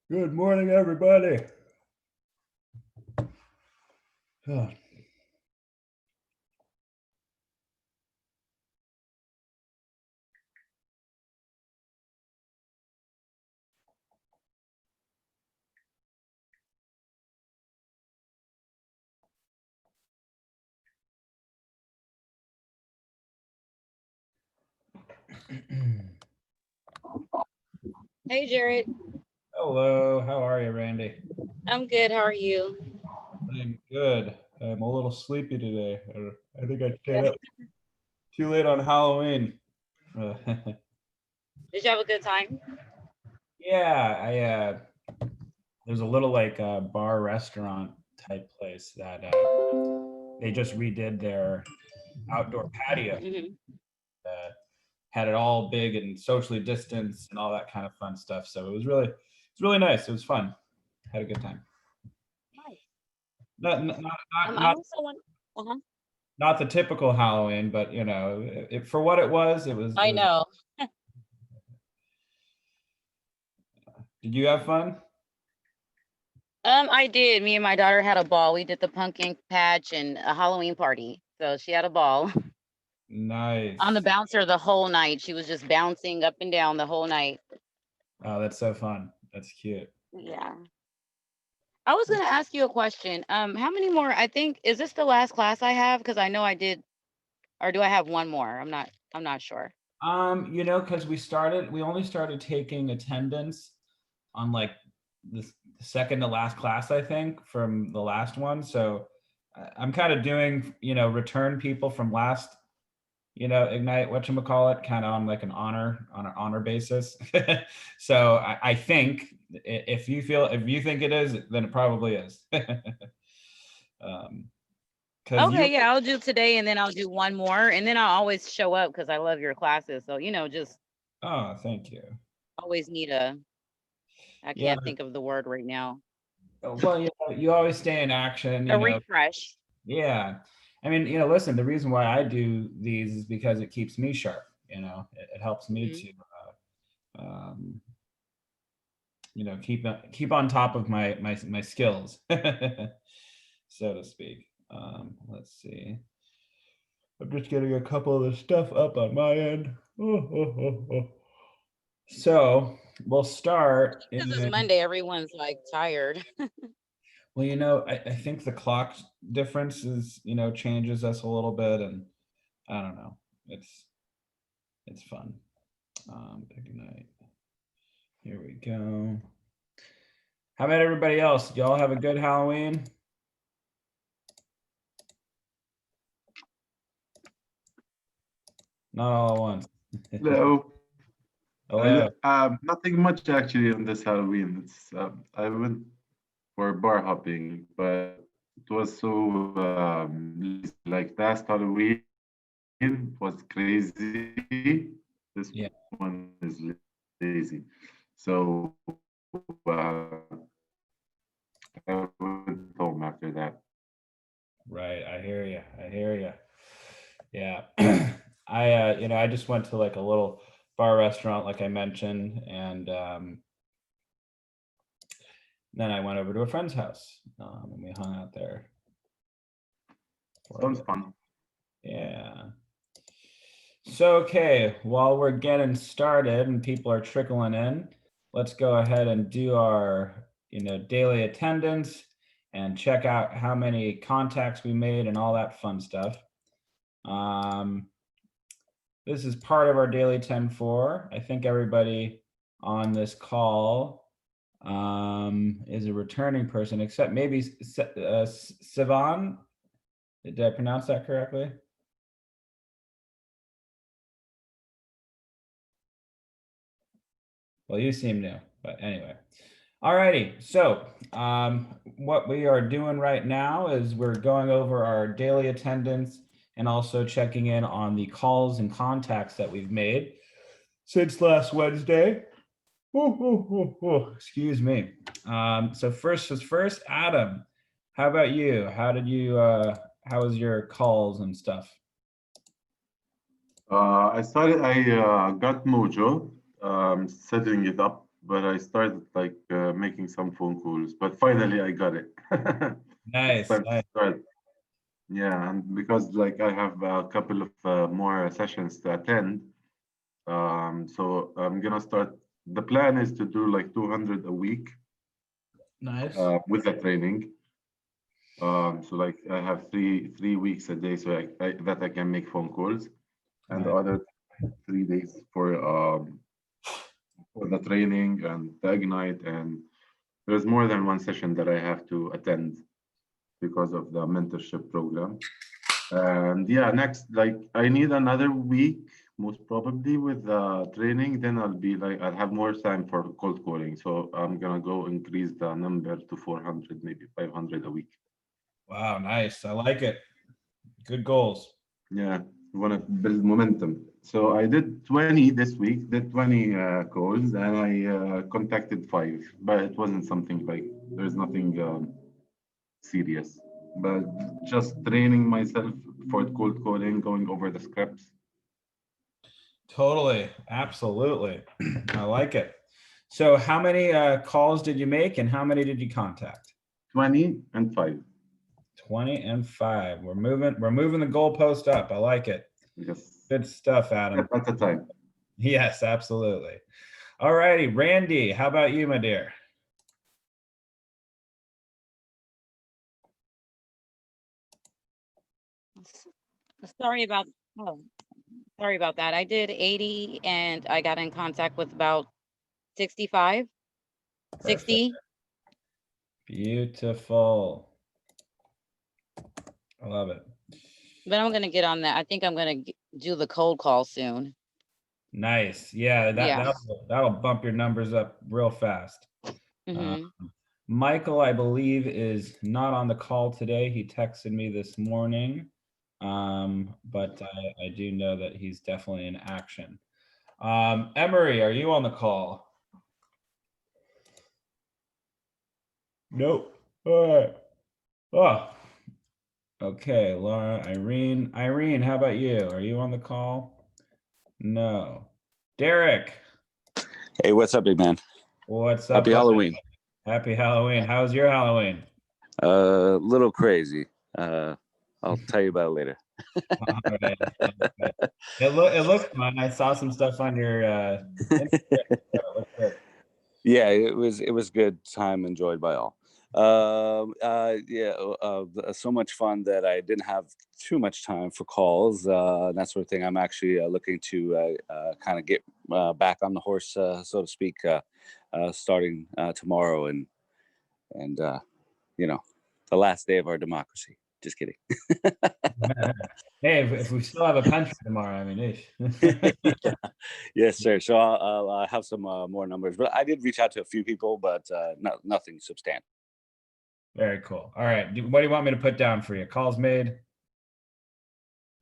Good morning, everybody. Oh, Hey Jared, hello, how are you, Randy? I'm good. How are you? I'm good. I'm a little sleepy today. I think I stayed Yeah. up too late on Halloween. Uh, Did you have a good time? yeah, there's a little like bar restaurant type place that they just redid their outdoor patio. Hmm. Had it all big and socially distanced and all that kind of fun stuff. So it's really nice. It was fun. Had a good time. Nice. Not not not I not also want. Uh-huh. not the typical Halloween, but for what it was, it I was. know. Did you have fun? I did. Me and my daughter had a ball. We did the pumpkin patch and a Halloween party. So she had a ball on the Nice. bouncer the whole night. She was just bouncing up and down the whole night. Oh, that's so fun. That's cute. Yeah. I was gonna ask you a question. How many more? I think is this the last class I have? Because I know I did, or do I have one more? I'm not sure. Because we only started taking attendance on like the second to last class, I think, from the last one. So I'm kind of doing, return people from last, Ignite, whatchamacallit, kind of on like an honor basis. So I think if you think it is, then it probably is. Because you Okay, yeah, I'll do today and then I'll do one more and then I'll always show up because I love your classes. So, just Oh, thank you. always need a, I Yeah. can't think of the word right now, Well, you always stay in action, a refresh. Yeah. I mean, listen, the reason why I do these is because it keeps me sharp, it helps me Hmm. to, um, keep on top of my skills, so to speak. Let's see. I'm just getting a couple of the stuff up on my end. So we'll start Because it's in. Monday, everyone's like tired. Well, I think the clock difference changes us a little bit, and I don't know. It's fun. Ignite. Here we go. How about everybody else? Y'all have a good Halloween? Not all at once. Hello. Hello. Nothing much actually on this Halloween. I went for bar hopping, but it was so lazy. Like last Halloween was crazy. This Yeah, one is lazy. So I went home after that. right. I hear you. I hear you. Yeah. I just went to like a little bar restaurant, like I mentioned, and then I went over to a friend's house, and we hung out there for a Sounds bit. fun. Yeah. So, okay, while we're getting started and people are trickling in, let's go ahead and do our, daily attendance and check out how many contacts we made and all that fun stuff. Um, this is part of our daily 10-4. I think everybody on this call is a returning person, except maybe Sivan. Did I pronounce that correctly? Well, you seem new, but anyway. Alrighty, so what we are doing right now is we're going over our daily attendance and also checking in on the calls and contacts that we've made since last Wednesday. Excuse me. So first was first, Adam. How about you? How was your calls and stuff? I got Mojo, setting it up. but I started like making some phone calls. But finally, I got it. It's Nice, time to nice. start. Yeah, and because like I have a couple of more sessions to attend, so I'm gonna start. The plan is to do like 200 a week Nice. with the training. So like I have three weeks a day, so that I can make phone calls, and the Nice. other 3 days for the training and the Ignite, and there's more than one session that I have to attend because of the mentorship program. And yeah, next, like I need another week, most probably with the training, then I'll have more time for cold calling. So I'm gonna go increase the number to 400, maybe 500 a week. Wow, nice. I like it. Good goals. Yeah, want to build momentum. So I did 20 this week, did 20 calls, and I contacted 5, but it wasn't something like, there's nothing serious, but just training myself for cold calling, going over the scripts. Totally. Absolutely. I like it. So how many calls did you make and how many did you contact? 20 and 5. 20 and 5. We're moving the goalpost up. I like it. Yes. Good stuff, Adam. At a time. Yes, absolutely. All righty, Randy, how about you, my dear? Sorry about, oh, sorry about that. I did 80 and I got in contact with about 65, Perfect. 60. Beautiful. I love it. But I'm gonna get on that. I think I'm gonna do the cold call soon. Nice. Yeah, Yeah. that'll bump your numbers up real fast. Hmm. Michael, I believe, is not on the call today. He texted me this morning, but I do know that he's definitely in action. Emery, are you on the call? Nope. All right. Oh, okay. Laura, Irene, how about you? Are you on the call? No. Derek, Hey, what's up, big man? what's up? Happy Halloween. Happy Halloween. How's your Halloween? Little crazy. I'll tell you about it later. All right. It looks fun. I saw some stuff on your Instagram. It looked good. Yeah, it was good time enjoyed by all. So much fun that I didn't have too much time for calls, that sort of thing. I'm actually looking to kind of get back on the horse, so to speak, starting tomorrow, and you know, the last day of our democracy. Just kidding. Hey, if we still have a country tomorrow, I mean, ish. Yes, sir. So I'll have some more numbers, but I did reach out to a few people, but nothing substantial. Very cool. All right. What do you want me to put down for you? Calls made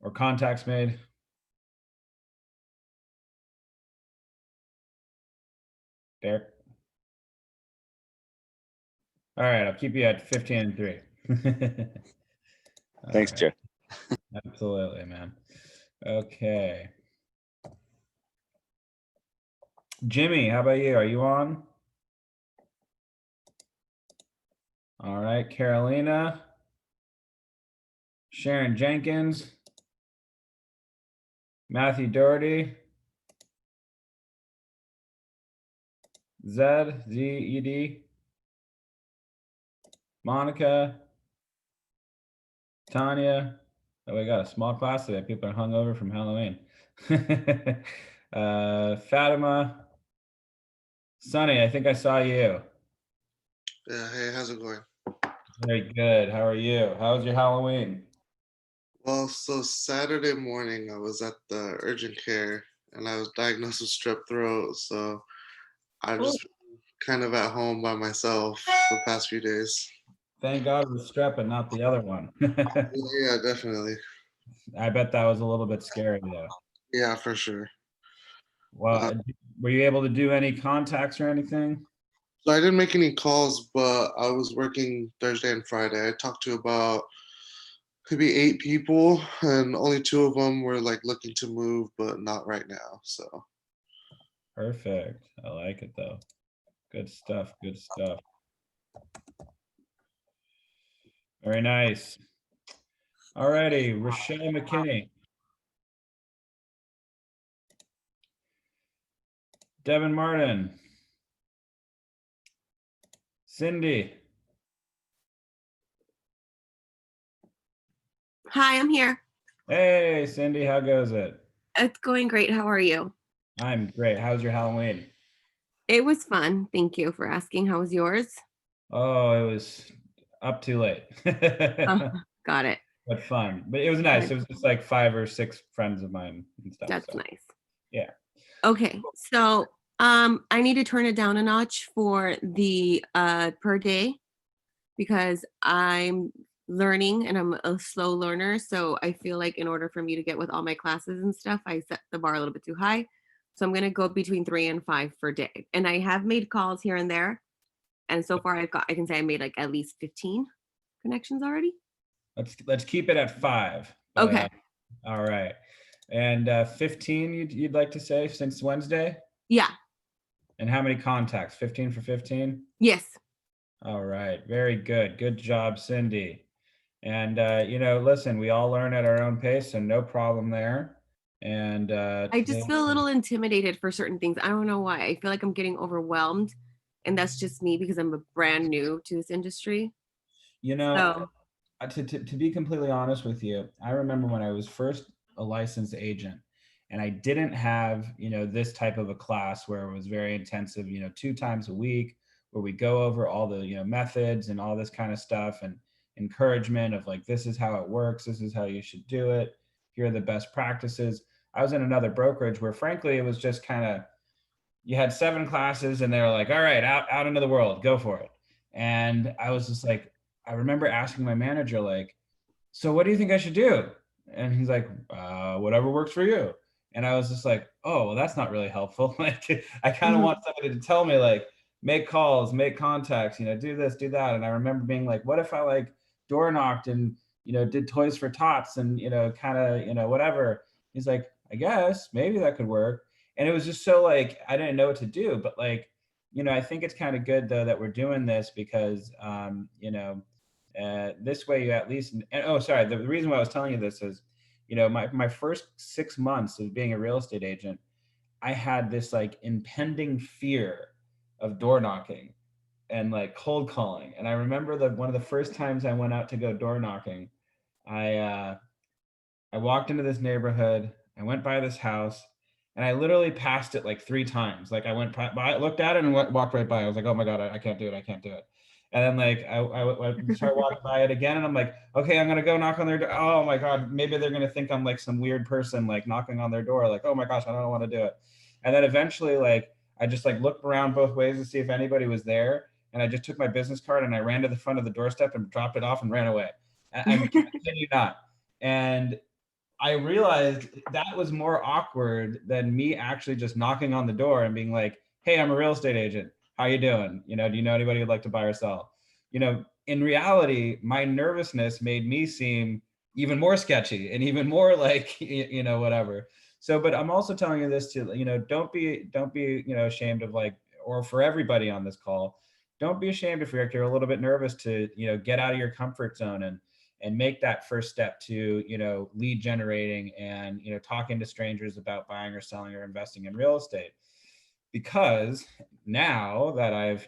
or contacts made? Derek? All right. I'll keep you at 15 and 3. Thanks, All right. Chair. Absolutely, man. Okay. Jimmy, how about you? Are you on? All right. Carolina. Sharon Jenkins. Matthew Doherty. Zed, Z-E-D. Monica. Tanya. Oh, we got a small class today. People are hungover from Halloween. Fatima. Sonny, I think I saw you. Yeah, hey, how's it going? Very good. How are you? How was your Halloween? Well, so Saturday morning I was at the urgent care and I was diagnosed with strep throat, so I've Oh. just been kind of at home by myself the past few days. Thank God it was strep and not the other one. Yeah, definitely. I bet that was a little bit scary though. Yeah, for sure. Well, were you able to do any contacts or anything? So I didn't make any calls, but I was working Thursday and Friday. I talked to about maybe 8 people, and only 2 of them were like looking to move, but not right now. So Perfect. I like it though. Good stuff. Good stuff. Very nice. All righty, Rochelle McKinney. Devin Martin. Cindy. Hi, I'm here. Hey, Cindy, how goes it? It's going great. How are you? I'm great. How's your Halloween? It was fun. Thank you for asking. How was yours? Oh, it was up too late. Oh, got it. But fun. But it was nice. Good. It was just like 5 or 6 friends of mine and stuff. That's so, nice. yeah. Okay, so I need to turn it down a notch for the per day because I'm learning and I'm a slow learner. So I feel like in order for me to get with all my classes and stuff, I set the bar a little bit too high. So I'm gonna go between 3 and 5 per day. And I have made calls here and there. And so far I can say I made like at least 15 connections already. Let's keep it at 5. but, Okay. All right. And 15 you'd like to say since Wednesday? Yeah. And how many contacts? 15 for 15? Yes. All right. Very good. Good job, Cindy. And listen, we all learn at our own pace, so no problem there. And I just feel a little intimidated for certain things. I don't know why. I feel like I'm getting overwhelmed. And that's just me because I'm a brand new to this industry. So to be completely honest with you, I remember when I was first a licensed agent and I didn't have, this type of a class where it was very intensive, 2 times a week, where we go over all the, methods and all this kind of stuff and encouragement of like, this is how it works. This is how you should do it. Here are the best practices. I was in another brokerage where frankly, it was just kind of, you had 7 classes and they were like, all right, out into the world, go for it. And I was just like, I remember asking my manager, like, so what do you think I should do? And he's like, whatever works for you. And I was just like, oh, well, that's not really helpful. Like, I kind of want somebody to tell me, like, make calls, make contacts, do this, do that. And I remember being like, what if I like door knocked and, did Toys for Tots and, kind of, whatever. He's like, I guess maybe that could work. And it was just so like, I didn't know what to do, but like, I think it's kind of good though that we're doing this because, this way you at least, and oh, sorry, the reason why I was telling you this is, my first 6 months of being a real estate agent, I had this like impending fear of door knocking and like cold calling. And I remember that one of the first times I went out to go door knocking, I walked into this neighborhood, I went by this house, and I literally passed it like 3 times. Like I went by, looked at it and walked right by. I was like, oh my God, I can't do it. I can't do it. And then like I started walking by it again and I'm like, okay, I'm gonna go knock on their door. Oh my God, maybe they're gonna think I'm like some weird person like knocking on their door. Like, oh my gosh, I don't want to do it. And then eventually like I just like looked around both ways to see if anybody was there. And I just took my business card and I ran to the front of the doorstep and dropped it off and ran away. I kid you not. And I realized that was more awkward than me actually just knocking on the door and being like, hey, I'm a real estate agent. How you doing? Do you know anybody who'd like to buy or sell? In reality, my nervousness made me seem even more sketchy and even more like, whatever. So, but I'm also telling you this to, don't be, ashamed of like, or for everybody on this call, don't be ashamed if you're a little bit nervous to, get out of your comfort zone and make that first step to, lead generating and, talking to strangers about buying or selling or investing in real estate. Because now that I've,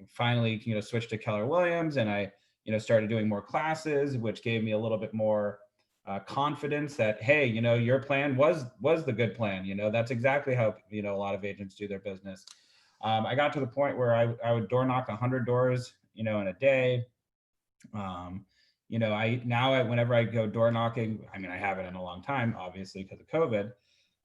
finally, switched to Keller Williams and I, started doing more classes, which gave me a little bit more confidence that, hey, your plan was the good plan. That's exactly how, a lot of agents do their business. I got to the point where I would door knock 100 doors, in a day. Whenever I go door knocking, I mean, I haven't in a long time, obviously, because of COVID.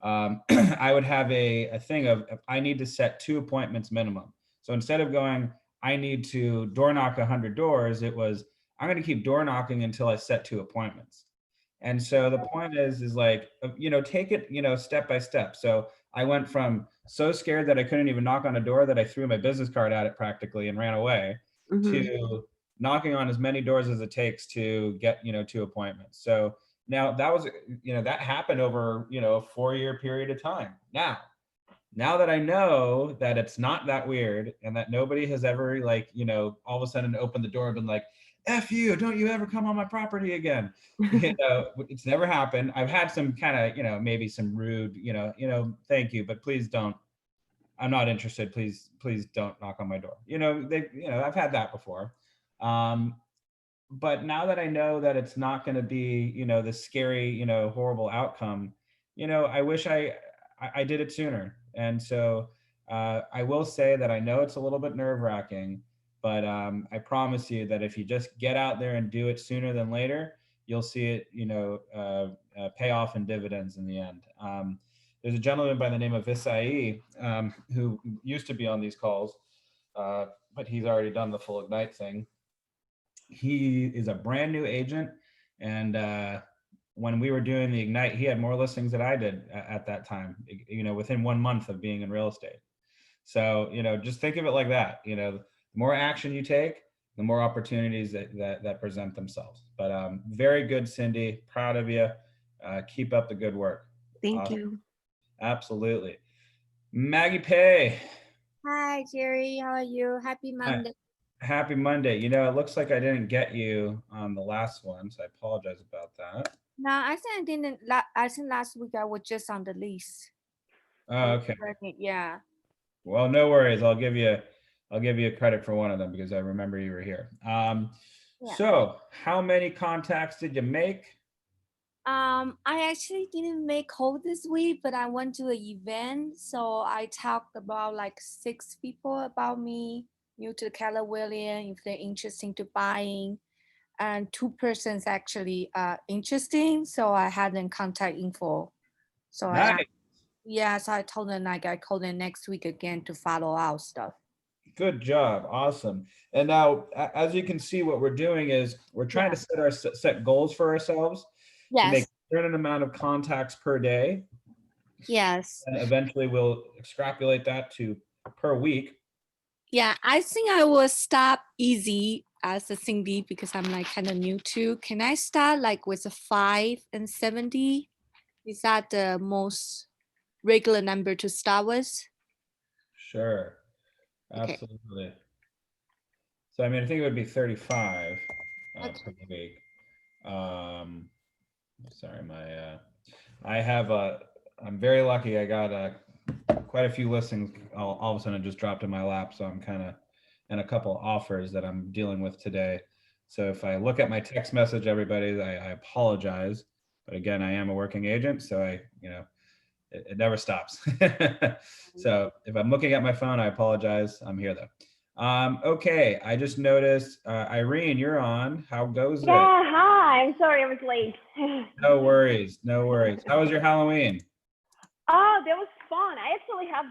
I would have a thing of I need to set 2 appointments minimum. So instead of going, I need to door knock 100 doors, it was, I'm going to keep door knocking until I set 2 appointments. And so the point is like, take it, step by step. So I went from so scared that I couldn't even knock on a door that I threw my business card at it practically and ran away to knocking on as many doors as it takes to get, 2 appointments. So now that was, that happened over, a 4-year period of time. Now, now that I know that it's not that weird and that nobody has ever like, all of a sudden opened the door and been like, F you, don't you ever come on my property again. It's never happened. I've had some kind of, maybe some rude, thank you, but please don't. I'm not interested. Please don't knock on my door. I've had that before. But now that I know that it's not going to be, the scary, horrible outcome, I wish I did it sooner. And so I will say that I know it's a little bit nerve wracking, but I promise you that if you just get out there and do it sooner than later, you'll see it, pay off in dividends in the end. There's a gentleman by the name of Visai who used to be on these calls, but he's already done the full Ignite thing. He is a brand new agent, and when we were doing the Ignite, he had more listings than I did at that time, within 1 month of being in real estate. So, just think of it like that. The more action you take, the more opportunities that present themselves. But very good, Cindy. Proud of you. Keep up the good work. Thank Awesome. you. Absolutely. Maggie Pay. Hi, Jerry. How are you? Happy Monday. Happy Monday. It looks like I didn't get you on the last one, so I apologize about that. No, I think I didn't. I think last week I was just on the list. Oh, okay. Yeah. Well, no worries. I'll give you credit for one of them because I remember you were here. Yeah. So how many contacts did you make? I actually didn't make call this week, but I went to an event, so I talked about like 6 people about me, new to the Keller Williams, if they're interested to buying, and 2 persons actually interesting. So I had them contact info. So Nice. so I told them like I call them next week again to follow out stuff. Good job. Awesome. And now, as you can see, what we're doing is we're trying to set goals for ourselves. To make a certain amount of contacts per day. Yes. And eventually we'll extrapolate that to per week. Yeah, I think I will start easy as a Cindy because I'm like kind of new too. Can I start like with a 5 and 70? Is that the most regular number to start with? Sure. Absolutely. Okay. So, I mean, I think it would be 35 per week. Sorry, I'm very lucky. I got quite a few listings all of a sudden just dropped in my lap. So I'm kind of in a couple offers that I'm dealing with today. So if I look at my text message, everybody, I apologize. But again, I am a working agent. So it never stops. So if I'm looking at my phone, I apologize. I'm here though. Okay, I just noticed, Irene, you're on. How goes it? Yeah, hi. I'm sorry I was late. No worries, no worries. How was your Halloween? Oh, that was fun. I actually have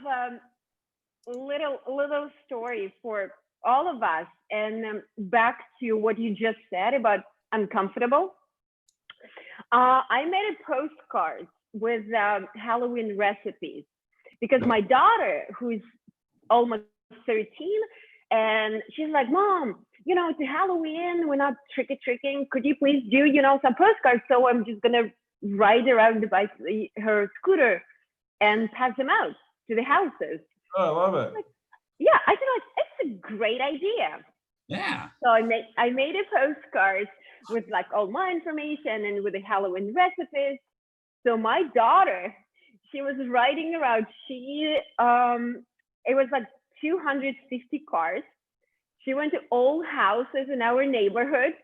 a little story for all of us. And back to what you just said about uncomfortable. I made a postcard with Halloween recipes because my daughter, who's almost 13, and she's like, Mom, it's Halloween, we're not trick-or-treating. Could you please do, some postcards? So I'm just gonna ride around her scooter and pass them out to the houses. Oh, I love it. Yeah, I feel like it's a great idea. Yeah. So I made a postcard with like all my information and with the Halloween recipes. So my daughter, she was riding around. It was like 250 cars. She went to all houses in our neighborhood.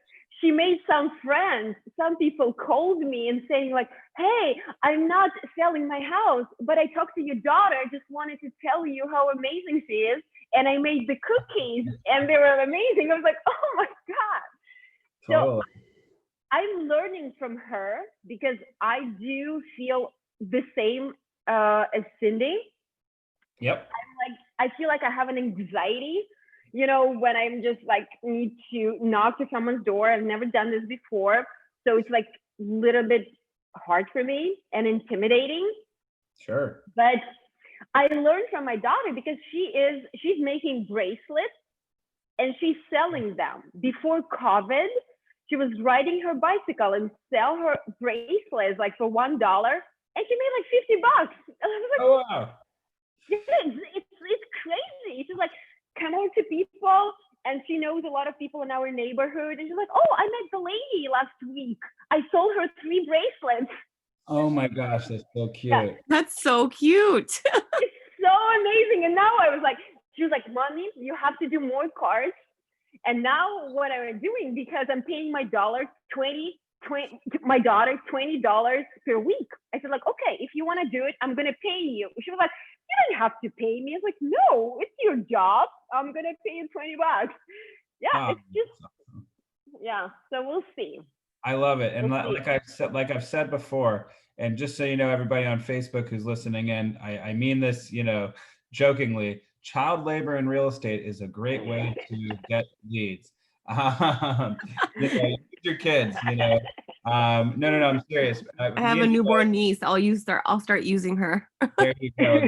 She made some friends. Some people called me and saying like, hey, I'm not selling my house, but I talked to your daughter. I just wanted to tell you how amazing she is. And I made the cookies and they were amazing. I was like, oh my God. Totally. So I'm learning from her because I do feel the same as Cindy. Yep. I feel like I have an anxiety, when I'm just like need to knock to someone's door. I've never done this before. So it's like a little bit hard for me and intimidating. Sure. But I learned from my daughter because she's making bracelets and she's selling them. Before COVID, she was riding her bicycle and sell her bracelets like for $1 and she made like $50. I was like, oh, wow. It's crazy. She's like, come on to people. And she knows a lot of people in our neighborhood. And she's like, oh, I met the lady last week. I sold her 3 bracelets. Oh my gosh, that's so cute. Yeah. That's so cute. It's so amazing. And now I was like, she was like, Mommy, you have to do more cards. And now what I'm doing, because I'm paying my daughter $20 per week. I said, like, okay, if you want to do it, I'm going to pay you. She was like, you don't have to pay me. I was like, no, it's your job. I'm going to pay you $20. Yeah, it's just, yeah. So we'll see. I love it. And We'll see. like I've said before, and just so you know, everybody on Facebook who's listening in, I mean this, you know, jokingly, child labor in real estate is a great way to get leads. You know, use your kids, you know. No, I'm serious. I have a newborn niece. I'll start using her. There you go.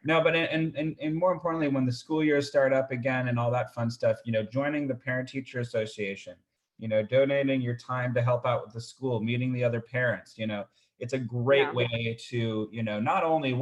No, but and more importantly, when the school years start up again and all that fun stuff, you know, joining the Parent Teacher Association, you know, donating your time to help out with the school, meeting the other parents, you know, it's a great way to, you know, not only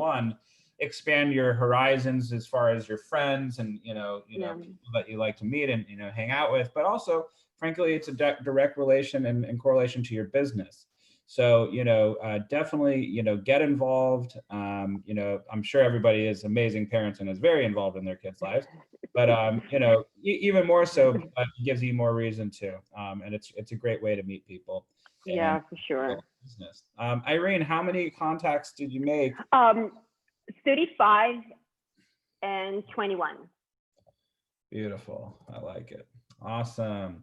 expand your horizons as far as your friends and, you know, people that you like to meet and, you know, hang out with, but also, frankly, it's a direct relation and correlation to your business. So, you know, definitely, you know, get involved. You know, I'm sure everybody is amazing parents and is very involved in their kids' lives, but, you know, even more so, it gives you more reason to, and it's a great way to meet people. Yeah, for sure. Business. Irene, how many contacts did you make? 35 and 21. Beautiful. I like it. Awesome.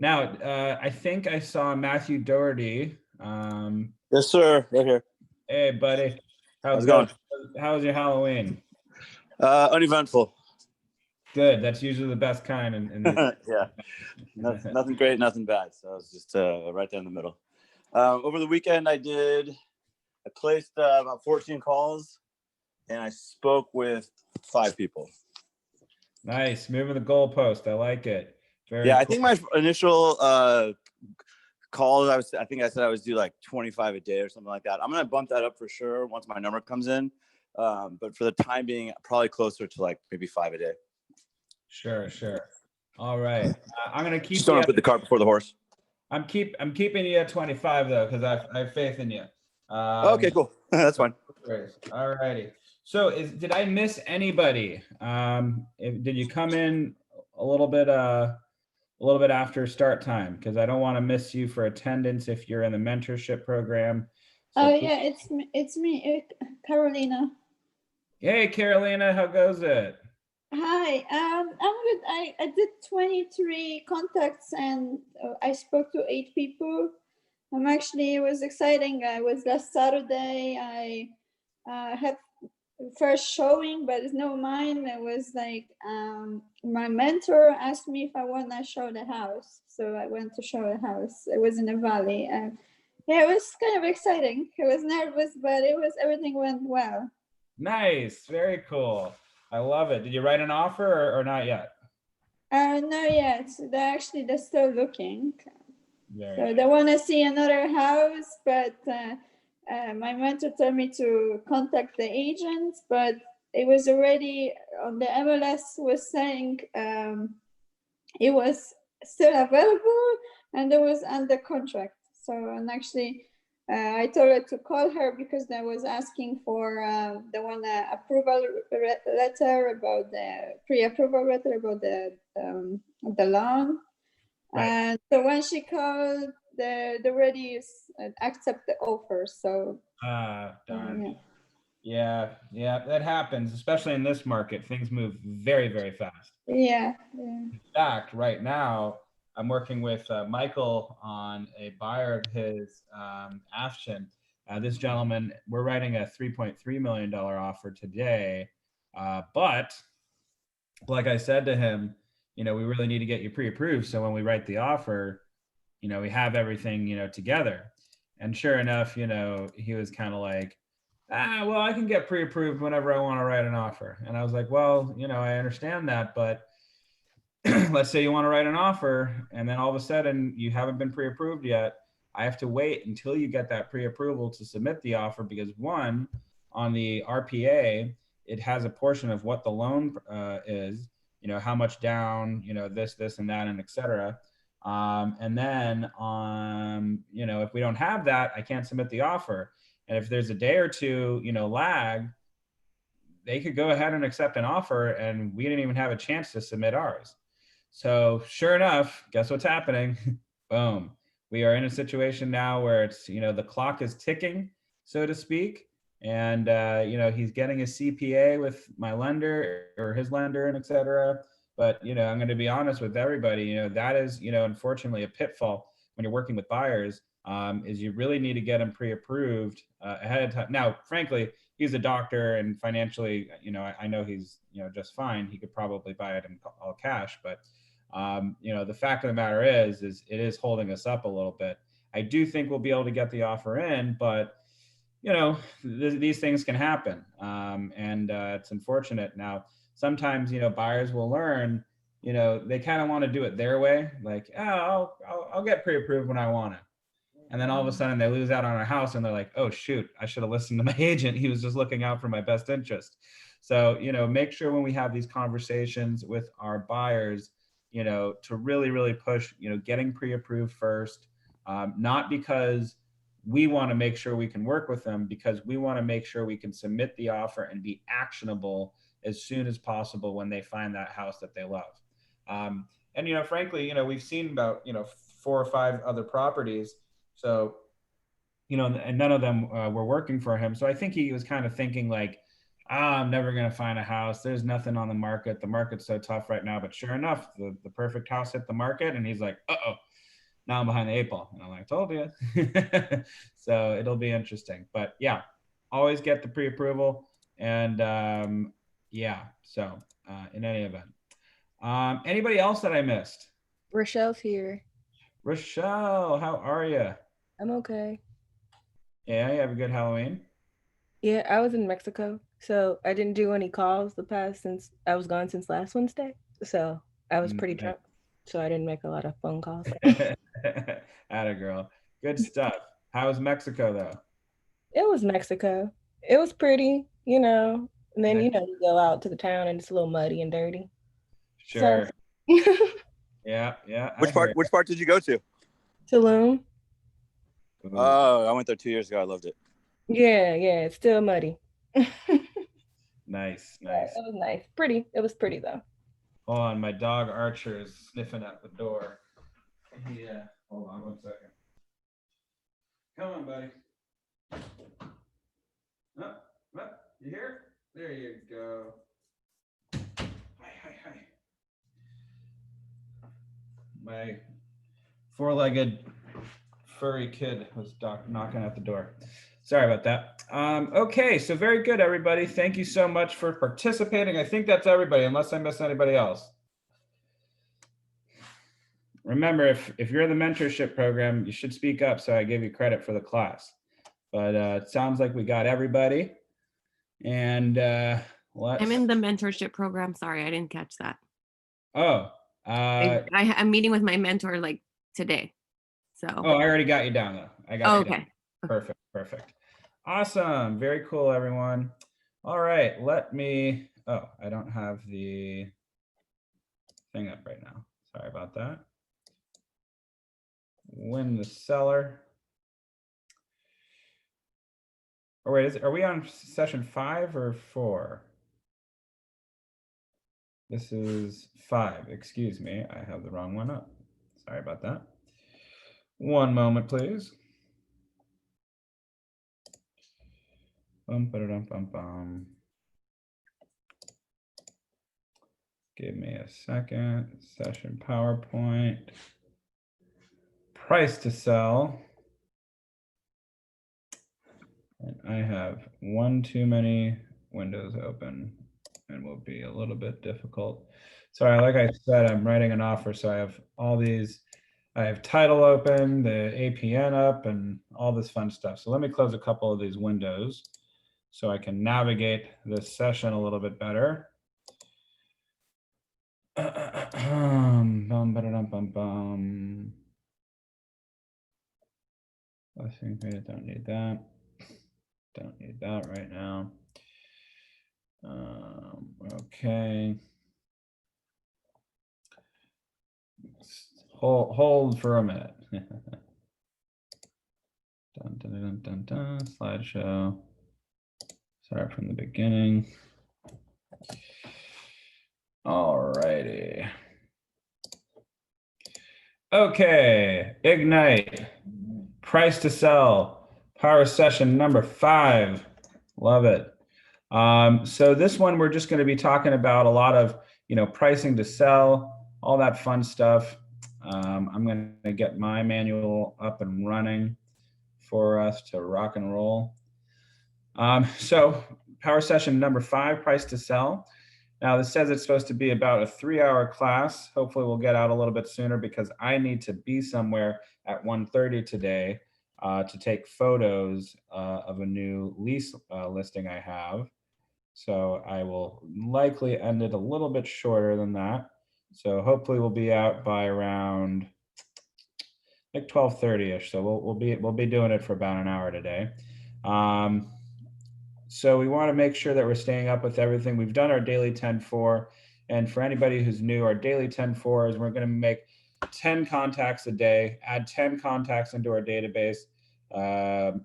Now, I think I saw Matthew Doherty. Yes, sir. Right here. Hey, buddy. How's it going? How was your Halloween? Uneventful. Good. That's usually the best kind. Yeah. Nothing great, nothing bad. So it's just right down the middle. Over the weekend, I placed about 14 calls, and I spoke with 5 people. Nice. Moving the goalpost. I like it. Very yeah, cool. I think my initial calls, I think I said I was do like 25 a day or something like that. I'm going to bump that up for sure once my number comes in. But for the time being, probably closer to like maybe 5 a day. Sure. All right. I'm going to keep Just don't put the cart before the horse. I'm keeping you at 25 though, because I have faith in you. Okay, cool. That's fine. All righty. So did I miss anybody? Did you come in a little bit after start time? Because I don't want to miss you for attendance if you're in the mentorship program. So yeah, it's me, Carolina. Hey, Carolina, how goes it? Hi, I'm good. I did 23 contacts and I spoke to 8 people. It was exciting. I was last Saturday. I had first showing, but it's not mine. It was like my mentor asked me if I want to show the house, so I went to show the house. It was in a valley, and yeah, it was kind of exciting. I was nervous, but everything went well. Nice, very cool. I love it. Did you write an offer or not yet? Not yet. They're still looking. Very so they want to see another house, but my mentor told me to contact the agent, but it was already on the MLS was saying it was still available and it was under contract. So, and actually I told her to call her because they was asking for approval letter about the pre-approval letter about the loan. Right. And so when she called, they already accept the offer. So darn. Yeah, that happens, especially in this market. Things move very, very fast. Yeah. In fact, right now, I'm working with Michael on a buyer of his, Afshin. This gentleman, we're writing a $3.3 million offer today. But like I said to him, you know, we really need to get you pre-approved. So when we write the offer, you know, we have everything, you know, together. And sure enough, you know, he was kind of like, well, I can get pre-approved whenever I want to write an offer. And I was like, well, you know, I understand that, but let's say you want to write an offer and then all of a sudden you haven't been pre-approved yet. I have to wait until you get that pre-approval to submit the offer because one, on the RPA, it has a portion of what the loan is, you know, how much down, you know, this, and that, and et cetera. And then, you know, if we don't have that, I can't submit the offer. And if there's a day or two, you know, lag, they could go ahead and accept an offer and we didn't even have a chance to submit ours. So sure enough, guess what's happening? Boom. We are in a situation now where it's, you know, the clock is ticking, so to speak. And, you know, he's getting a CPA with my lender or his lender and et cetera. But, you know, I'm going to be honest with everybody, you know, that is, you know, unfortunately a pitfall when you're working with buyers, is you really need to get them pre-approved ahead of time. Now, frankly, he's a doctor and financially, you know, I know he's, you know, just fine. He could probably buy it in all cash, but, you know, the fact of the matter is it is holding us up a little bit. I do think we'll be able to get the offer in, but, you know, these things can happen. And it's unfortunate. Now, sometimes, you know, buyers will learn, you know, they kind of want to do it their way. Like, oh, I'll get pre-approved when I want it. And then all of a sudden they lose out on a house and they're like, oh, shoot, I should have listened to my agent. He was just looking out for my best interest. So, you know, make sure when we have these conversations with our buyers, you know, to really, really push, you know, getting pre-approved first, not because we want to make sure we can work with them, because we want to make sure we can submit the offer and be actionable as soon as possible when they find that house that they love. And, you know, frankly, you know, we've seen about, you know, 4 or 5 other properties. So, you know, and none of them were working for him. So I think he was kind of thinking like, I'm never going to find a house. There's nothing on the market. The market's so tough right now. But sure enough, the perfect house hit the market. And he's like, uh-oh, now I'm behind the 8 ball. And I'm like, told you. So it'll be interesting. But yeah, always get the pre-approval. And yeah, so in any event. Anybody else that I missed? Rochelle's here. Rochelle, how are you? I'm okay. Yeah, you have a good Halloween? Yeah, I was in Mexico, so I didn't do any calls since I was gone since last Wednesday. So I was pretty drunk, so I didn't make a lot of phone calls. Atta girl. Good stuff. How was Mexico though? It was Mexico. It was pretty, you know. And then, you know, you go out to the town and it's a little muddy and dirty. Sure. So, Yeah. Which part did you go to? Tulum. Oh, I went there 2 years ago. I loved it. Yeah, it's still muddy. Nice. It was nice. Pretty. It was pretty though. Hold on, my dog Archer is sniffing at the door. Yeah, hold on 1 second. Come on, buddy. What? You here? There you go. Hi. My 4-legged furry kid was knocking at the door. Sorry about that. Okay, so very good, everybody. Thank you so much for participating. I think that's everybody, unless I miss anybody else. Remember, if you're in the mentorship program, you should speak up so I give you credit for the class. But it sounds like we got everybody. And I'm in the mentorship program. Sorry, I didn't catch that. Oh. I'm meeting with my mentor like today. So. Oh, I already got you down though. I got you okay. Down. Perfect. Awesome. Very cool, everyone. All right, let me, I don't have the thing up right now. Sorry about that. Win the seller. Oh wait, are we on session 5 or 4? This is 5, excuse me. I have the wrong one up. Sorry about that. One moment, please. Bum. Give me a second. Session PowerPoint. Price to sell. And I have one too many windows open and will be a little bit difficult. Sorry, like I said, I'm writing an offer, so I have all these. I have title open, the APN up, and all this fun stuff. So let me close a couple of these windows so I can navigate this session a little bit better. Blessing, don't need that. Don't need that right now. Okay. Hold for a minute. Dun, dun, dun, dun, dun. Slideshow. Start from the beginning. All righty. Okay, Ignite. Price to sell. Power session number 5. Love it. So this one, we're just going to be talking about a lot of, pricing to sell, all that fun stuff. I'm going to get my manual up and running for us to rock and roll. So power session number 5, price to sell. Now this says it's supposed to be about a 3-hour class. Hopefully we'll get out a little bit sooner because I need to be somewhere at 1:30 today to take photos of a new lease listing I have. So I will likely end it a little bit shorter than that. So hopefully we'll be out by around like 12:30ish. So we'll be doing it for about an hour today. So we want to make sure that we're staying up with everything. We've done our daily 10-4. And for anybody who's new, our daily 10-4 is we're going to make 10 contacts a day, add 10 contacts into our database,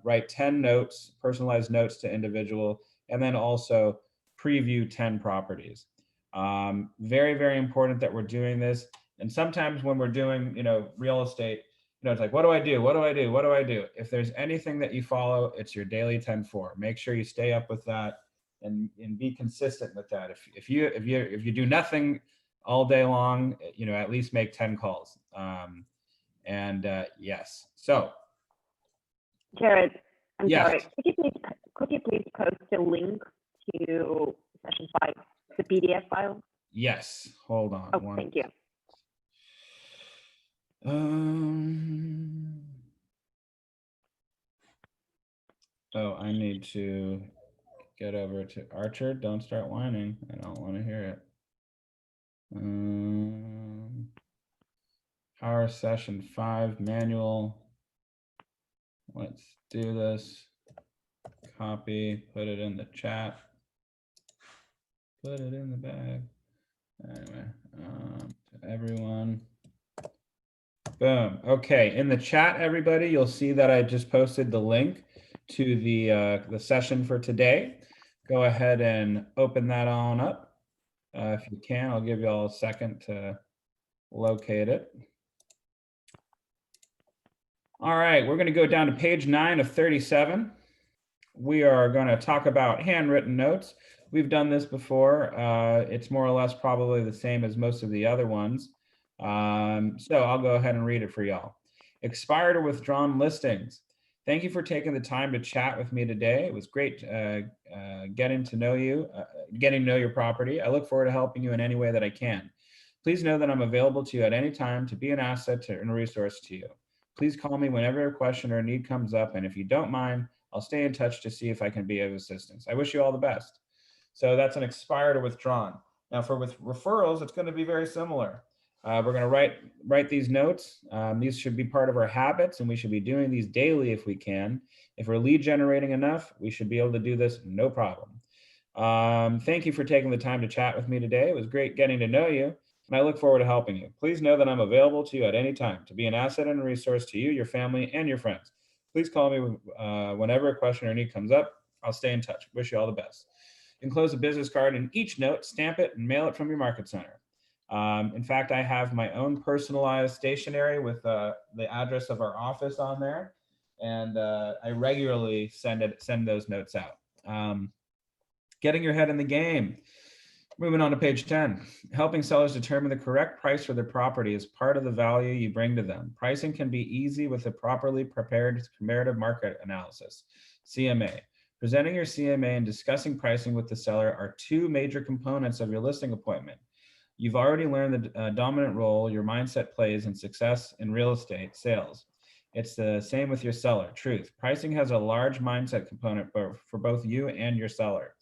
write 10 notes, personalized notes to individual, and then also preview 10 properties. Very, very important that we're doing this. And sometimes when we're doing, real estate, it's like, what do I do? What do I do? What do I do? If there's anything that you follow, it's your daily 10-4. Make sure you stay up with that and be consistent with that. If you do nothing all day long, at least make 10 calls. Yes. So, Jared, I'm yes. sorry. Could you please post a link to session 5, the PDF file? Yes. Hold on. Oh, thank you. Oh, I need to get over to Archer. Don't start whining. I don't want to hear it. Power session 5 manual. Let's do this. Copy, put it in the chat. Put it in the bag. Anyway, to everyone. Boom. Okay, in the chat, everybody, you'll see that I just posted the link to the session for today. Go ahead and open that on up. If you can, I'll give you all a second to locate it. All right, we're going to go down to page 9 of 37. We are going to talk about handwritten notes. We've done this before. It's more or less probably the same as most of the other ones. So I'll go ahead and read it for y'all. Expired or withdrawn listings. Thank you for taking the time to chat with me today. It was great getting to know you, getting to know your property. I look forward to helping you in any way that I can. Please know that I'm available to you at any time to be an asset and a resource to you. Please call me whenever a question or a need comes up, and if you don't mind, I'll stay in touch to see if I can be of assistance. I wish you all the best. So that's an expired or withdrawn. Now for with referrals, it's going to be very similar. We're going to write these notes. These should be part of our habits, and we should be doing these daily if we can. If we're lead generating enough, we should be able to do this no problem. Thank you for taking the time to chat with me today. It was great getting to know you, and I look forward to helping you. Please know that I'm available to you at any time to be an asset and a resource to you, your family, and your friends. Please call me whenever a question or need comes up. I'll stay in touch. Wish you all the best. Enclose a business card in each note, stamp it, and mail it from your market center. In fact, I have my own personalized stationery with the address of our office on there, and I regularly send those notes out. Getting your head in the game. Moving on to page 10. Helping sellers determine the correct price for their property is part of the value you bring to them. Pricing can be easy with a properly prepared comparative market analysis, CMA. Presenting your CMA and discussing pricing with the seller are 2 major components of your listing appointment. You've already learned the dominant role your mindset plays in success in real estate sales. It's the same with your seller. Truth. Pricing has a large mindset component for both you and your seller.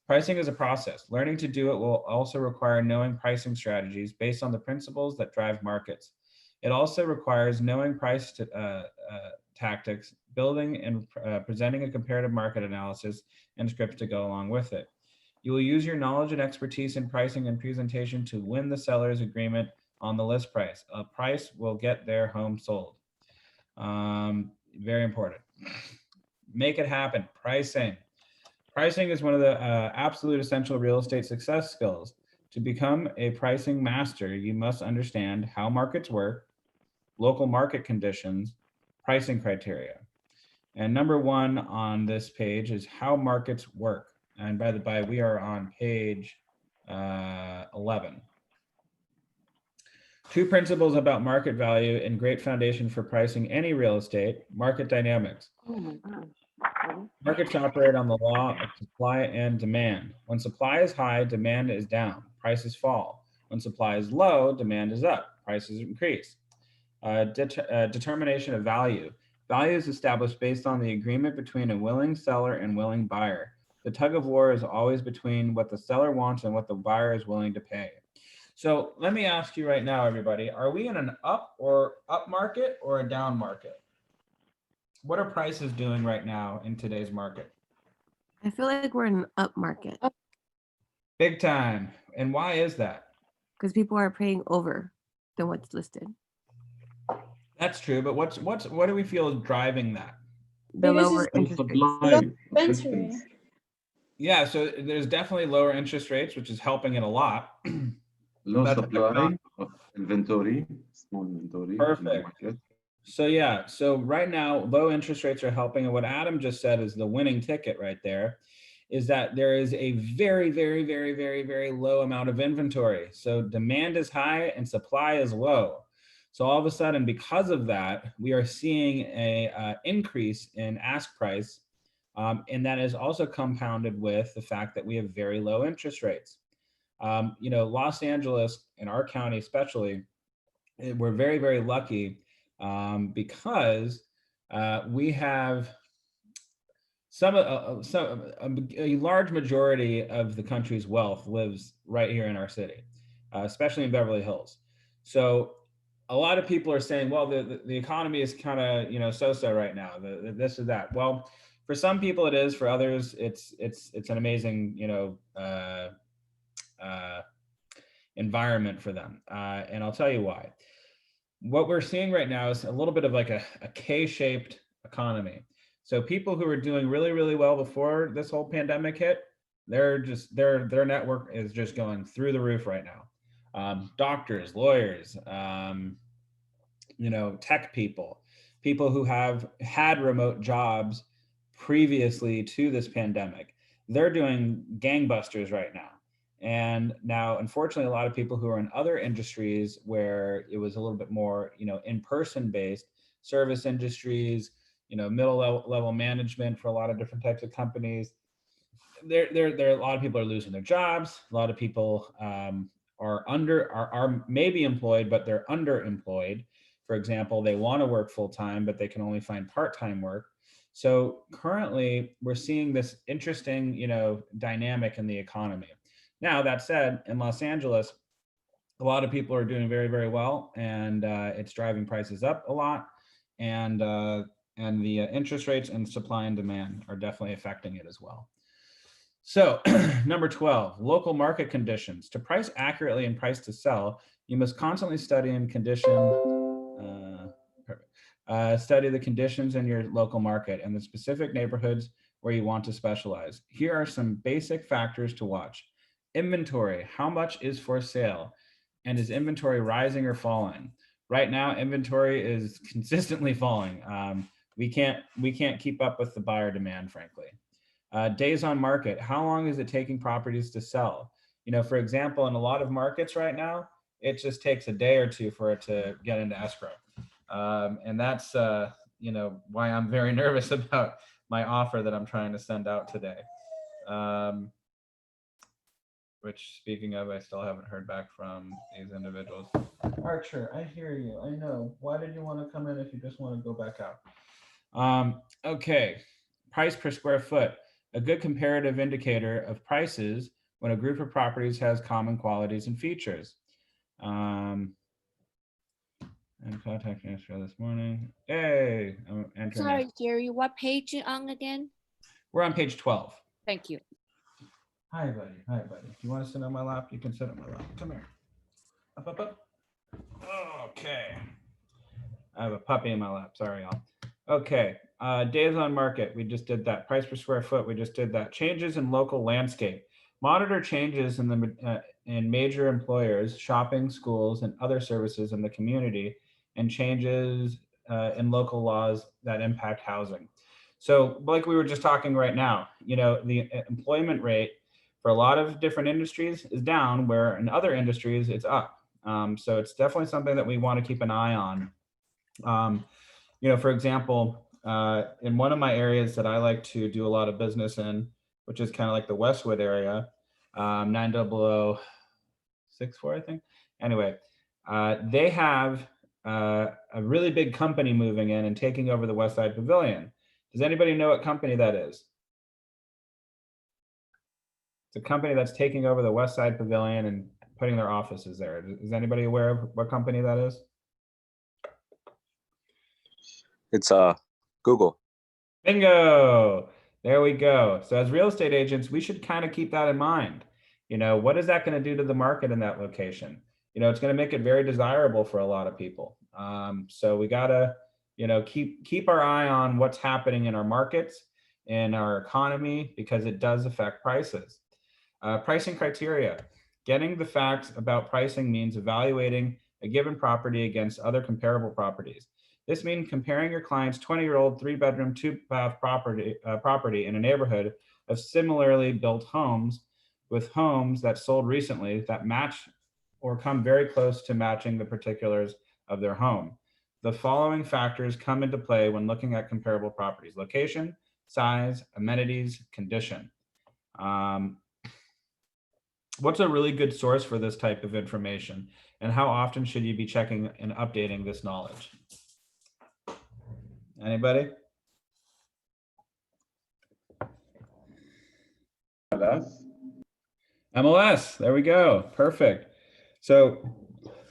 Pricing is a process. Learning to do it will also require knowing pricing strategies based on the principles that drive markets. It also requires knowing price tactics, building and presenting a comparative market analysis and scripts to go along with it. You will use your knowledge and expertise in pricing and presentation to win the seller's agreement on the list price. A price will get their home sold. Very important. Make it happen. Pricing. Pricing is one of the absolute essential real estate success skills. To become a pricing master, you must understand how markets work, local market conditions, pricing criteria. And number one on this page is how markets work. And by the by, we are on page 11. 2 principles about market value and great foundation for pricing any real estate: market dynamics. Oh my gosh. Markets operate on the law of supply and demand. When supply is high, demand is down, prices fall. When supply is low, demand is up, prices increase. Determination of value. Value is established based on the agreement between a willing seller and willing buyer. The tug of war is always between what the seller wants and what the buyer is willing to pay. So let me ask you right now, everybody, are we in an up market or a down market? What are prices doing right now in today's market? I feel like we're in an up market Big time. And why is that? because people are paying over than what's listed. That's true, but what do we feel is driving that? The Because lower it's And interest rates. supply. inventory. Yeah, so there's definitely lower interest rates, which is helping it a lot. Low But supply of inventory, small inventory in the Perfect. market. So yeah, so right now low interest rates are helping, and what Adam just said is the winning ticket right there, is that there is a very, very, very, very, very low amount of inventory. So demand is high and supply is low. So all of a sudden, because of that, we are seeing a increase in ask price, and that is also compounded with the fact that we have very low interest rates. Los Angeles, in our county especially, we're very, very lucky because we have a large majority of the country's wealth lives right here in our city, especially in Beverly Hills. So a lot of people are saying, well, the economy is kind of, so-so right now, this or that. Well, for some people it is, for others, it's an amazing, environment for them. And I'll tell you why. What we're seeing right now is a little bit of like a K-shaped economy. So people who were doing really, really well before this whole pandemic hit, their network is just going through the roof right now. Doctors, lawyers, tech people who have had remote jobs previously to this pandemic, they're doing gangbusters right now. And now, unfortunately, a lot of people who are in other industries where it was a little bit more, in-person based, service industries, middle level management for a lot of different types of companies, there a lot of people are losing their jobs. A lot of people are maybe employed, but they're underemployed. For example, they want to work full time, but they can only find part-time work. So currently, we're seeing this interesting, dynamic in the economy. Now, that said, in Los Angeles, a lot of people are doing very, very well, and it's driving prices up a lot. And the interest rates and supply and demand are definitely affecting it as well. So number 12, local market conditions. To price accurately and price to sell, you must constantly study and study the conditions in your local market and the specific neighborhoods where you want to specialize. Here are some basic factors to watch. Inventory, how much is for sale? And is inventory rising or falling? Right now, inventory is consistently falling. We can't keep up with the buyer demand, frankly. Days on market, how long is it taking properties to sell? For example, in a lot of markets right now, it just takes a day or two for it to get into escrow. And that's, why I'm very nervous about my offer that I'm trying to send out today. Which, speaking of, I still haven't heard back from these individuals. Archer, I hear you. I know. Why did you want to come in if you just want to go back out? Okay. Price per square foot. A good comparative indicator of prices when a group of properties has common qualities and features. And contacting us this morning. Hey, I'm entering. Sorry, Jerry, what page you on again? We're on page 12. Thank you. Hi, buddy. Hi, buddy. Do you want to sit on my lap? You can sit on my lap. Come here. Up, up, up. Okay. I have a puppy in my lap. Sorry, y'all. Okay. Days on market. We just did that. Price per square foot. We just did that. Changes in local landscape. Monitor changes in the in major employers, shopping, schools, and other services in the community, and changes in local laws that impact housing. So, like we were just talking right now, you know, the employment rate for a lot of different industries is down, where in other industries it's up. So it's definitely something that we want to keep an eye on. You know, for example, in one of my areas that I like to do a lot of business in, which is kind of like the Westwood area, 90064, I think. Anyway, they have a really big company moving in and taking over the West Side Pavilion. Does anybody know what company that is? It's a company that's taking over the West Side Pavilion and putting their offices there. Is anybody aware of what company that is? It's Google. Bingo. There we go. So as real estate agents, we should kind of keep that in mind. You know, what is that going to do to the market in that location? You know, it's going to make it very desirable for a lot of people. So we got to, you know, keep our eye on what's happening in our markets, in our economy, because it does affect prices. Pricing criteria. Getting the facts about pricing means evaluating a given property against other comparable properties. This means comparing your client's 20-year-old 3-bedroom, 2-bath property in a neighborhood of similarly built homes with homes that sold recently that match or come very close to matching the particulars of their home. The following factors come into play when looking at comparable properties: location, size, amenities, condition. What's a really good source for this type of information, and how often should you be checking and updating this knowledge? Anybody? MLS, there we go. Perfect. So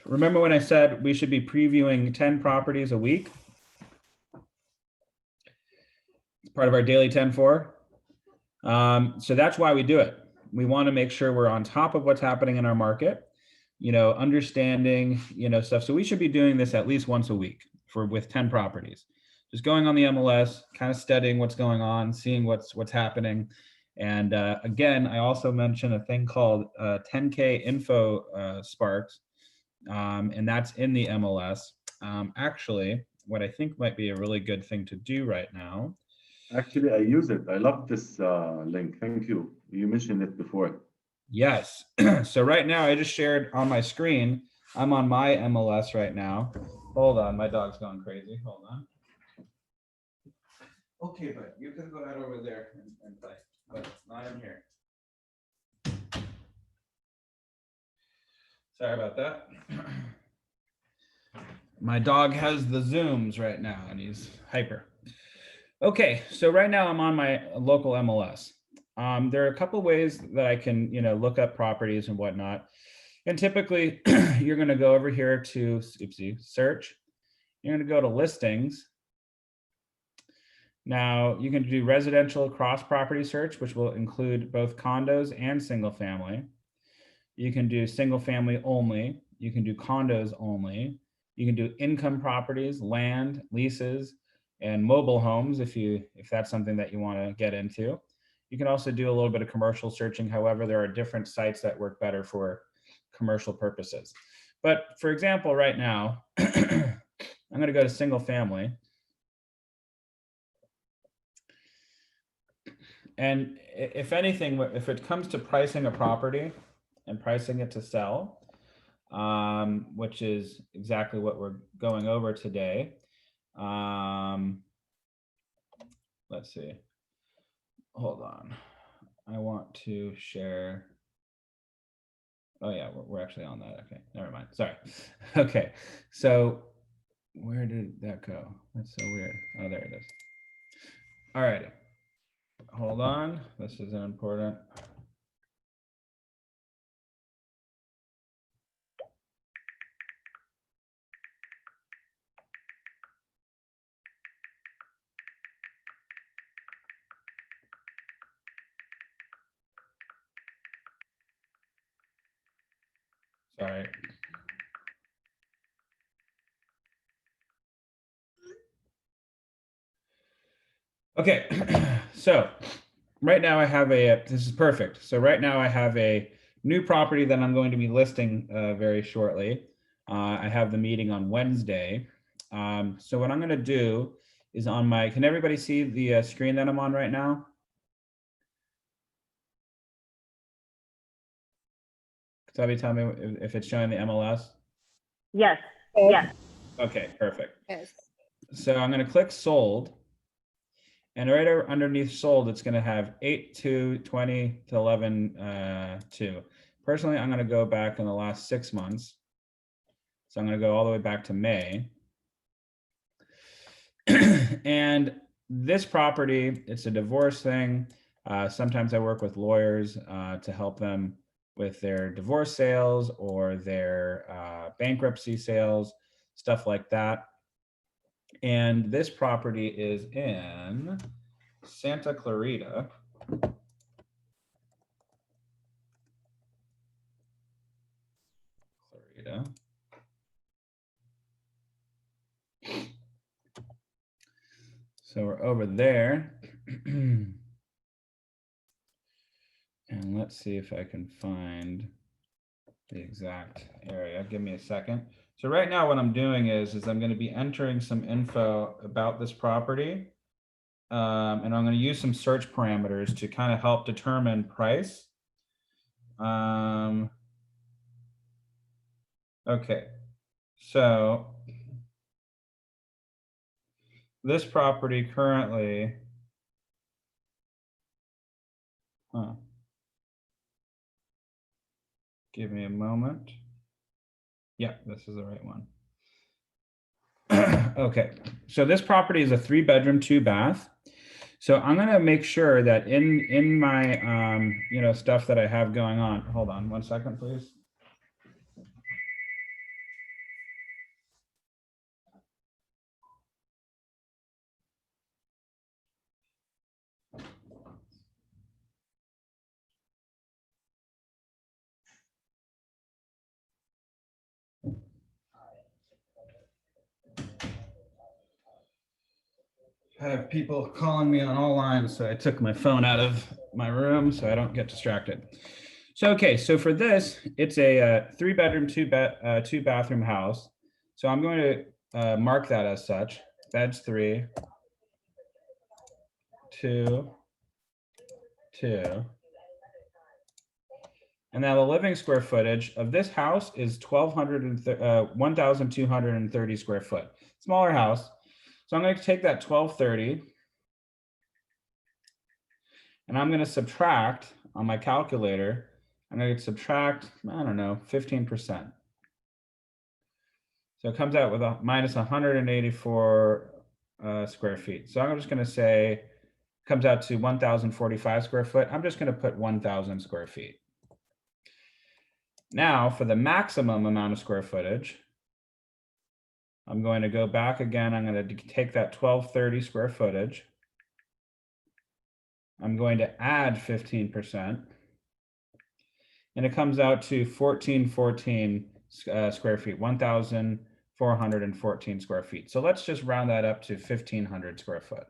remember when I said we should be previewing 10 properties a week? It's part of our daily 10-4. So that's why we do it. We want to make sure we're on top of what's happening in our market, you know, understanding, you know, stuff. So we should be doing this at least once a week with 10 properties. Just going on the MLS, kind of studying what's going on, seeing what's happening. And again, I also mentioned a thing called 10K Info Sparks, and that's in the MLS. Actually, what I think might be a really good thing to do right now. Actually, I use it. I love this link. Thank you. You mentioned it before. Yes. So right now, I just shared on my screen. I'm on my MLS right now. Hold on, my dog's going crazy. Hold on. Okay, but you can go out over there and play, but not in here. Sorry about that. My dog has the zooms right now and he's hyper. Okay, so right now I'm on my local MLS. There are a couple ways that I can, you know, look up properties and whatnot. And typically you're going to go over here to search. You're going to go to listings. Now you can do residential cross property search, which will include both condos and single family. You can do single family only. You can do condos only. You can do income properties, land, leases, and mobile homes if that's something that you want to get into. You can also do a little bit of commercial searching. However, there are different sites that work better for commercial purposes. But for example, right now, I'm going to go to single family. And if anything, if it comes to pricing a property and pricing it to sell, which is exactly what we're going over today. Let's see. Hold on. I want to share. Oh yeah, we're actually on that. Okay, never mind. Sorry. Okay, so where did that go? That's so weird. Oh, there it is. All righty. Hold on. This isn't important. Sorry. Okay, so right now I have this is perfect. So right now I have a new property that I'm going to be listing very shortly. I have the meeting on Wednesday. So what I'm going to do is can everybody see the screen that I'm on right now? Sabi, tell me if it's showing the MLS. Yes, yes. Okay, perfect. Yes. So I'm going to click sold. And right underneath sold, it's going to have 8/2/20 to 11/2. Personally, I'm going to go back in the last 6 months. So I'm going to go all the way back to May. And this property, it's a divorce thing. Sometimes I work with lawyers to help them with their divorce sales or their bankruptcy sales, stuff like that. And this property is in Santa Clarita. So we're over there. And let's see if I can find the exact area. Give me a second. So right now what I'm doing is I'm going to be entering some info about this property. And I'm going to use some search parameters to kind of help determine price. Okay, so this property currently, give me a moment. Yeah, this is the right one. Okay, so this property is a 3-bedroom, 2-bath. So I'm gonna make sure that in my stuff that I have going on. Hold on 1 second, please. I have people calling me on all lines, so I took my phone out of my room so I don't get distracted. So, okay, so for this, it's a 3-bedroom, 2-bathroom house. So I'm going to mark that as such. Beds 3, 2, 2. And now the living square footage of this house is 1,230 square foot. Smaller house. So I'm going to take that 1230 and I'm going to subtract on my calculator. I'm going to subtract, I don't know, 15%. So it comes out with a minus 184 square feet. So I'm just going to say, comes out to 1,045 square foot. I'm just going to put 1,000 square feet. Now for the maximum amount of square footage, I'm going to go back again. I'm going to take that 1230 square footage. I'm going to add 15%. And it comes out to 1,414 square feet, 1,414 square feet. So let's just round that up to 1,500 square foot.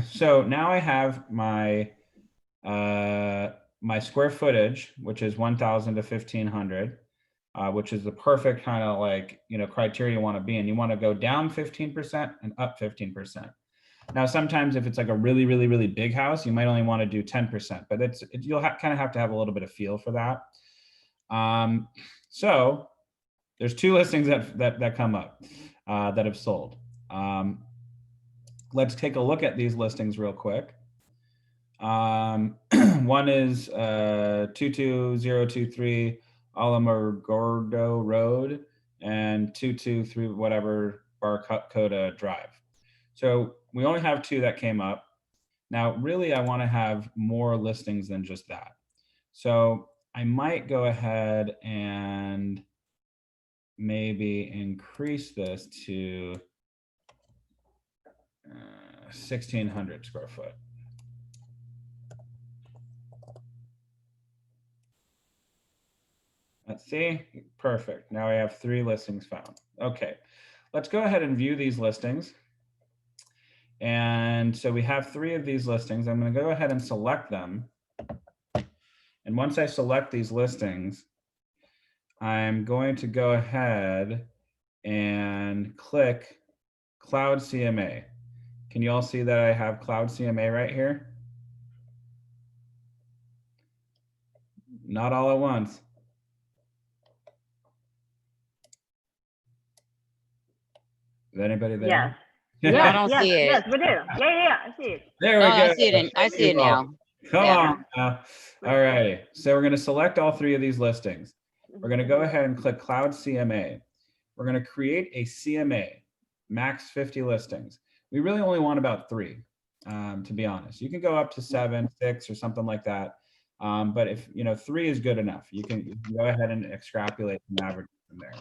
So now I have my my square footage, which is 1,000 to 1,500. Which is the perfect kind of criteria you want to be in. You want to go down 15% and up 15%. Now, sometimes if it's like a really, really, really big house, you might only want to do 10%, but you'll kind of have to have a little bit of feel for that. So there's 2 listings that come up that have sold. Let's take a look at these listings real quick. One is 22023 Alamogordo Road and 223 whatever Barcota Drive. So we only have 2 that came up. Now, really, I want to have more listings than just that. So I might go ahead and maybe increase this to 1,600 square foot. Let's see. Perfect. Now we have 3 listings found. Okay, let's go ahead and view these listings. And so we have 3 of these listings. I'm going to go ahead and select them. And once I select these listings, I'm going to go ahead and click Cloud CMA. Can you all see that I have Cloud CMA right here? Not all at once. Is anybody there? Yes. No, I don't yes, see it. yes, we do. Yeah, I see it. There No, we go. I see it. I see it now. Come Yeah. on now. All righty. So we're going to select all 3 of these listings. We're going to go ahead and click Cloud CMA. We're going to create a CMA, max 50 listings. We really only want about 3, to be honest. You can go up to 7, 6, or something like that. But if 3 is good enough, you can go ahead and extrapolate some average from there.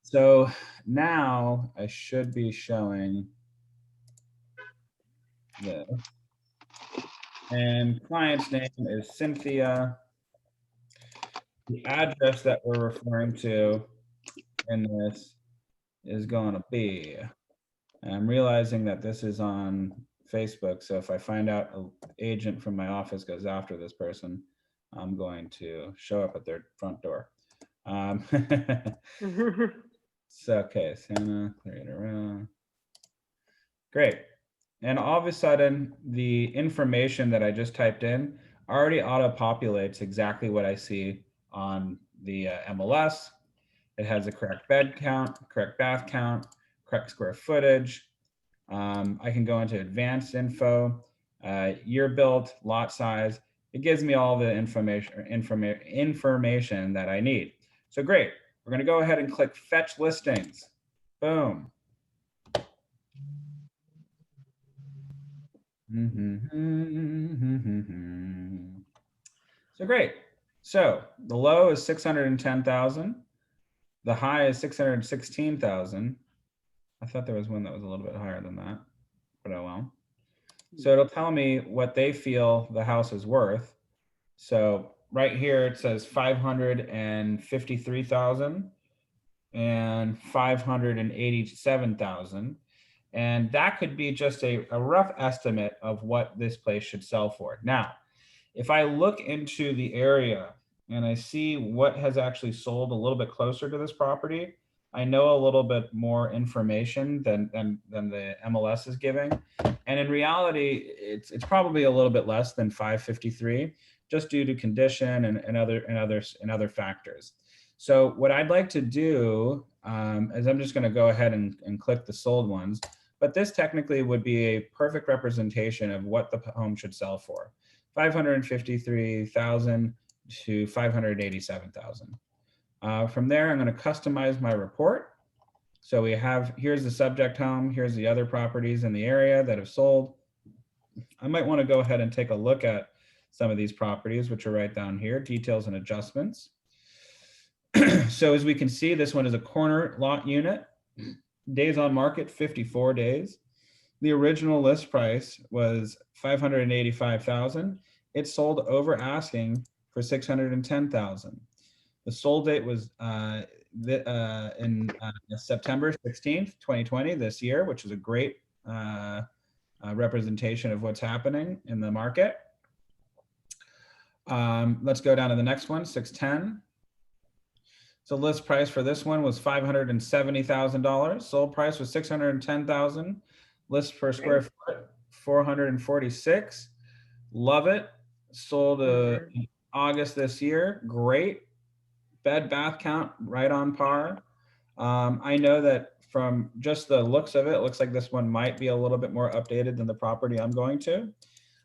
So now I should be showing this. And client's name is Cynthia. The address that we're referring to in this is going to be, and I'm realizing that this is on Facebook. So if I find out an agent from my office goes after this person, I'm going to show up at their front door. So, okay, Santa, clear it around. Great. And all of a sudden, the information that I just typed in already auto-populates exactly what I see on the MLS. It has the correct bed count, correct bath count, correct square footage. I can go into advanced info, year built, lot size. It gives me all the information that I need. So great. We're going to go ahead and click Fetch Listings. Boom. So great. So the low is 610,000. The high is 616,000. I thought there was one that was a little bit higher than that, but oh well. So it'll tell me what they feel the house is worth. So right here it says 553,000 and 587,000. And that could be just a rough estimate of what this place should sell for. Now, if I look into the area and I see what has actually sold a little bit closer to this property, I know a little bit more information than the MLS is giving. And in reality, it's probably a little bit less than 553, just due to condition and other factors. So what I'd like to do is I'm just going to go ahead and click the sold ones. But this technically would be a perfect representation of what the home should sell for. 553,000 to 587,000. From there, I'm going to customize my report. So we have, here's the subject home, here's the other properties in the area that have sold. I might want to go ahead and take a look at some of these properties, which are right down here, details and adjustments. So as we can see, this one is a corner lot unit. Days on market, 54 days. The original list price was 585,000. It sold over asking for 610,000. The sold date was in September 16th, 2020, this year, which is a great representation of what's happening in the market. Let's go down to the next one, 610. So list price for this one was $570,000. Sold price was $610,000. List per square foot, 446. Love it. Sold in August this year. Great. Bed bath count right on par. I know that from just the looks of it, it looks like this one might be a little bit more updated than the property I'm going to.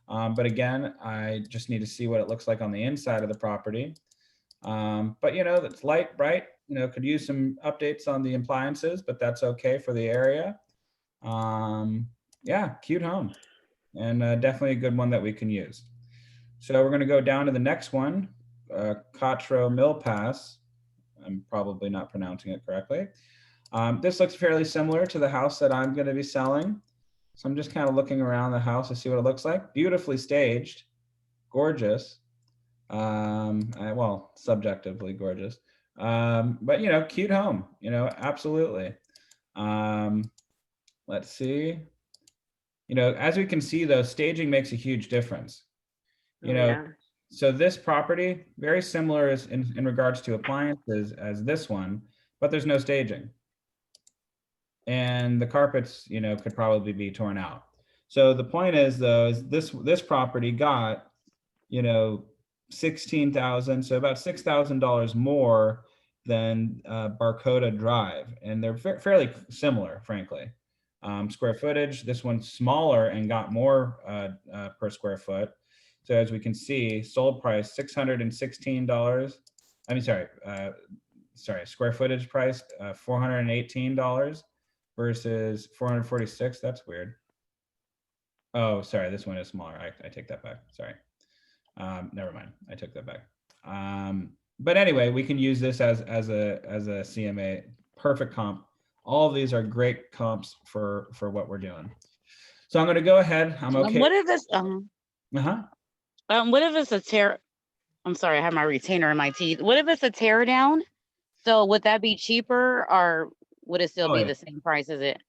But again, I just need to see what it looks like on the inside of the property. But that's light, bright, could use some updates on the appliances, but that's okay for the area. Yeah, cute home, and definitely a good one that we can use. So we're going to go down to the next one, Cotro Mill Pass. I'm probably not pronouncing it correctly. This looks fairly similar to the house that I'm going to be selling. So I'm just kind of looking around the house to see what it looks like. Beautifully staged, gorgeous. Well, subjectively gorgeous. But you know, cute home, you know, absolutely. Let's see. You know, as we can see though, staging makes a huge difference. You know, Yeah. so this property, very similar in regards to appliances as this one, but there's no staging. And the carpets, you know, could probably be torn out. So the point is though, is this property got, you know, 16,000, so about $6,000 more than Barcota Drive, and they're fairly similar, frankly. Square footage, this one's smaller and got more per square foot. So as we can see, sold price $616. I mean, sorry, square footage price $418 versus 446. That's weird. Oh, sorry, this one is smaller. I take that back. Sorry. Never mind. I took that back. But anyway, we can use this as a CMA. Perfect comp. All of these are great comps for what we're doing. So I'm going to go ahead. I'm okay. What if it's what if it's a tear? I'm sorry, I have my retainer in my teeth. What if it's a tear down? So would that be cheaper, or would it still be the same price as it?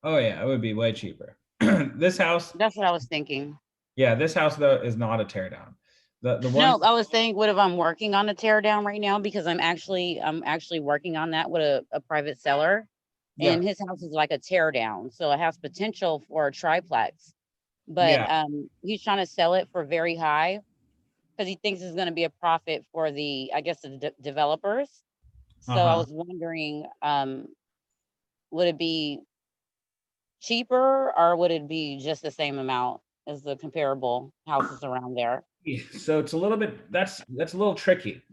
Oh yeah, it would be way cheaper. This house. That's what I was thinking. Yeah, this house though is not a tear down. The one. No, I was saying, what if I'm working on a tear down right now, because I'm actually working on that with a private seller, and his house is like a tear down, so it has potential for a triplex, but he's trying to sell it for very high because he thinks it's going to be a profit for the, I guess, the developers. So I was wondering, would it be cheaper or would it be just the same amount as the comparable houses around there? So it's a little bit, that's a little tricky,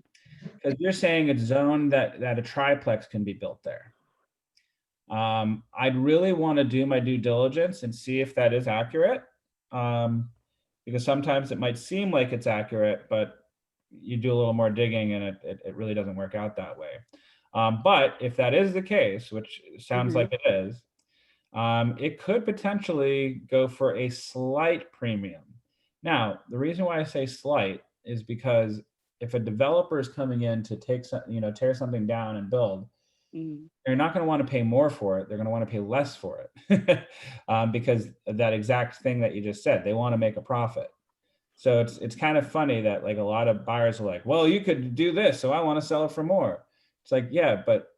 because you're saying it's zoned that a triplex can be built there. I'd really want to do my due diligence and see if that is accurate, because sometimes it might seem like it's accurate, but you do a little more digging and it really doesn't work out that way. But if that is the case, which sounds like it is, it could potentially go for a slight premium. Now, the reason why I say slight is because if a developer is coming in to tear something down and build, they're not going to want to pay more for it. They're going to want to pay less for it because of that exact thing that you just said. They want to make a profit. So it's kind of funny that like a lot of buyers are like, well, you could do this, so I want to sell it for more. It's like, yeah, but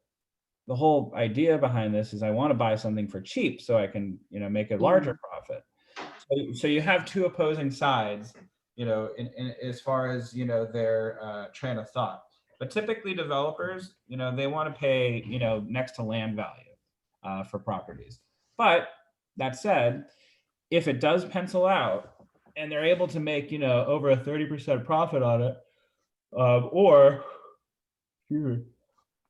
the whole idea behind this is I want to buy something for cheap so I can, make a larger profit. So you have two opposing sides, in as far as, their train of thought. But typically developers, they want to pay, next to land value for properties. But that said, if it does pencil out and they're able to make, over a 30% profit on it, or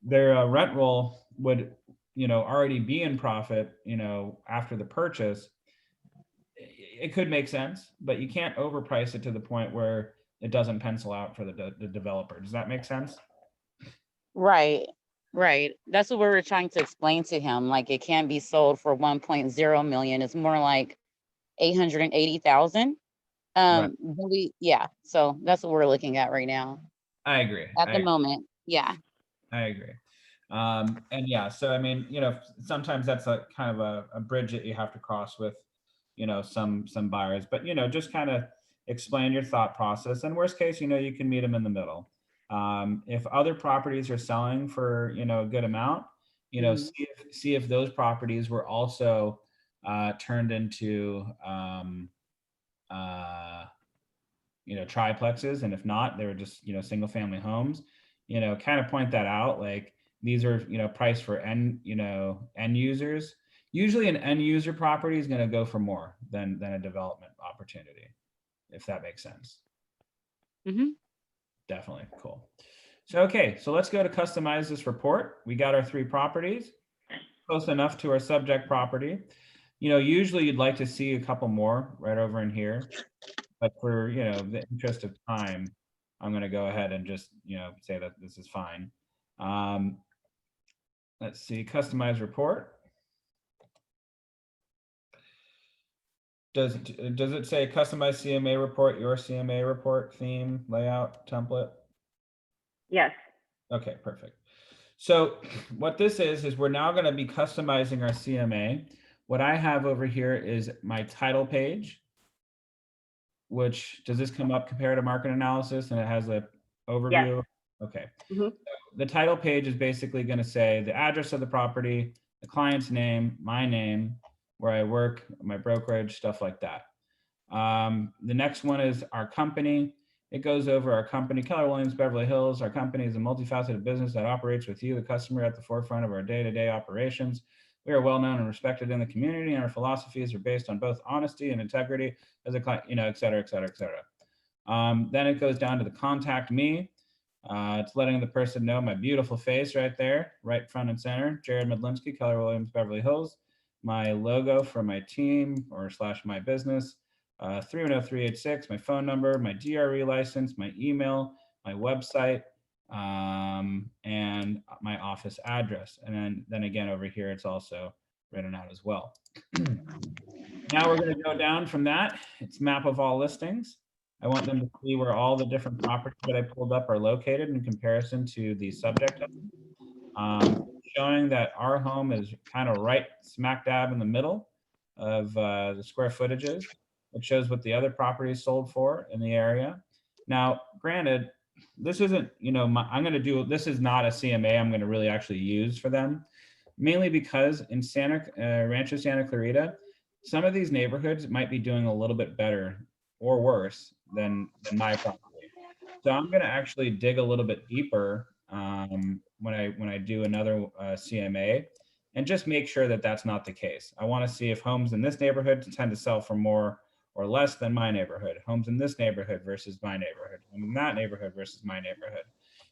their rent roll would, already be in profit, after the purchase, it could make sense, but you can't overprice it to the point where it doesn't pencil out for the developer. Does that make sense? Right. That's what we were trying to explain to him. Like, it can't be sold for 1.0 million. It's more like 880,000. Right. So that's what we're looking at right now. I agree. At the moment. Yeah. I agree. And yeah, so I mean, sometimes that's a kind of a bridge that you have to cross with, some buyers, but just kind of explain your thought process. And worst case, you can meet them in the middle. If other properties are selling for, a good amount, see if those properties were also turned into, triplexes. And if not, they were just, single family homes, kind of point that out. Like, these are, priced for end users. Usually an end user property is going to go for more than a development opportunity, if that makes sense. Definitely. Cool. So, okay, so let's go to customize this report. We got our 3 properties, close enough to our subject property. Usually you'd like to see a couple more right over in here, but for, the interest of time, I'm going to go ahead and just, say that this is fine. Let's see, customize report. does it say customize CMA report, your CMA report, theme, layout, template? Yes. Okay, perfect. So what this is we're now going to be customizing our CMA. What I have over here is my title page, which does this come up comparative market analysis and it has a overview? Okay. Mhm. The title page is basically going to say the address of the property, the client's name, my name, where I work, my brokerage, stuff like that. The next one is our company. It goes over our company, Keller Williams Beverly Hills. Our company is a multifaceted business that operates with you, the customer, at the forefront of our day-to-day operations. We are well known and respected in the community, and our philosophies are based on both honesty and integrity as a client, et cetera, et cetera, et cetera. Then it goes down to the contact me. It's letting the person know my beautiful face right there, right front and center. Jared Medlinski, Keller Williams Beverly Hills. My logo for my team or / my business. 310386, my phone number, my DRE license, my email, my website, and my office address. And then again, over here, it's also written out as well. Now we're going to go down from that. It's map of all listings. I want them to see where all the different properties that I pulled up are located in comparison to the subject. Showing that our home is kind of right smack dab in the middle of the square footages. It shows what the other properties sold for in the area. Now, granted, this isn't, I'm going to do, this is not a CMA I'm going to really actually use for them, mainly because in Rancho Santa Clarita, some of these neighborhoods might be doing a little bit better or worse than my property. So I'm going to actually dig a little bit deeper when I do another CMA and just make sure that that's not the case. I want to see if homes in this neighborhood tend to sell for more or less than my neighborhood, homes in this neighborhood versus my neighborhood, home in that neighborhood versus my neighborhood,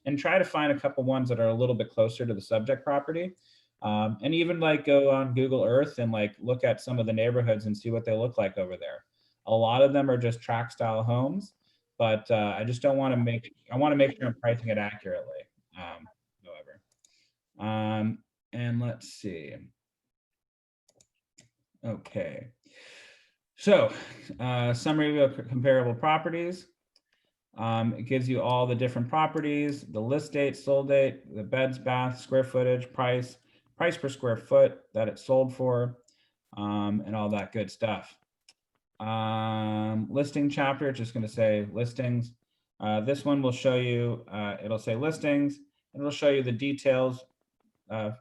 and try to find a couple ones that are a little bit closer to the subject property. And even like go on Google Earth and like look at some of the neighborhoods and see what they look like over there. A lot of them are just tract style homes, but I just don't want to I want to make sure I'm pricing it accurately, however. And let's see. Okay. So, summary of comparable properties. It gives you all the different properties, the list date, sold date, the beds, baths, square footage, price per square foot that it sold for, and all that good stuff. Listing chapter, just going to say listings. This one will show you, it'll say listings, and it'll show you the details,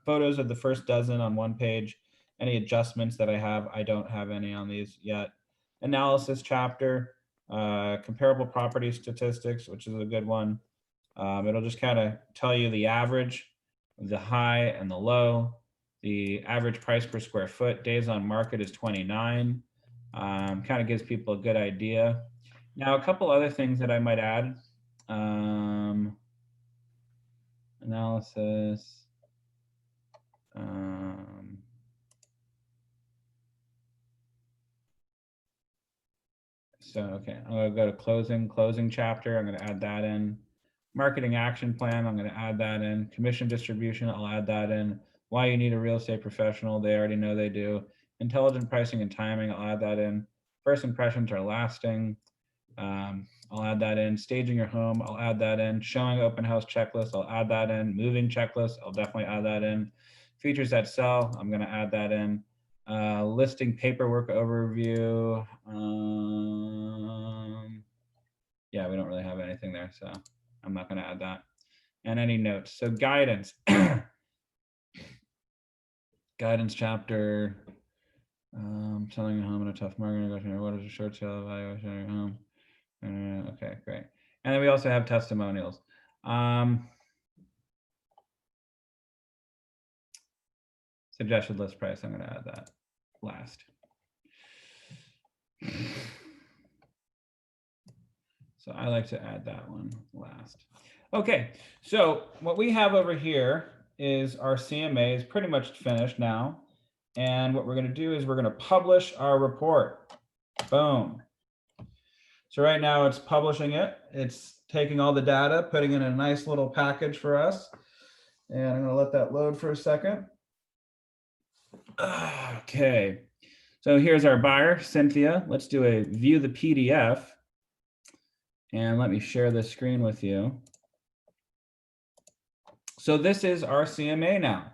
photos of the first dozen on one page. Any adjustments that I have, I don't have any on these yet. Analysis chapter, comparable property statistics, which is a good one. It'll just kind of tell you the average, the high and the low. The average price per square foot, days on market is 29. Kind of gives people a good idea. Now, a couple other things that I might add. Analysis. So, okay, I'm going to go to closing chapter. I'm going to add that in. Marketing action plan, I'm going to add that in. Commission distribution, I'll add that in. Why you need a real estate professional, they already know they do. Intelligent pricing and timing, I'll add that in. First impressions are lasting. I'll add that in. Staging your home, I'll add that in. Showing open house checklist, I'll add that in. Moving checklist, I'll definitely add that in. Features that sell, I'm going to add that in. Listing paperwork overview. Yeah, we don't really have anything there, so I'm not going to add that. And any notes. So guidance. Guidance chapter. Selling a home in a tough market negotiation. What is a short sale evaluation of your home? Okay, great. And then we also have testimonials. Suggested list price, I'm going to add that last. So I like to add that one last. Okay, so what we have over here is our CMA is pretty much finished now. And what we're going to do is we're going to publish our report. Boom. So right now it's publishing it. It's taking all the data, putting it in a nice little package for us. And I'm going to let that load for a second. Okay. So here's our buyer, Cynthia. Let's do a view the PDF. And let me share this screen with you. So this is our CMA now.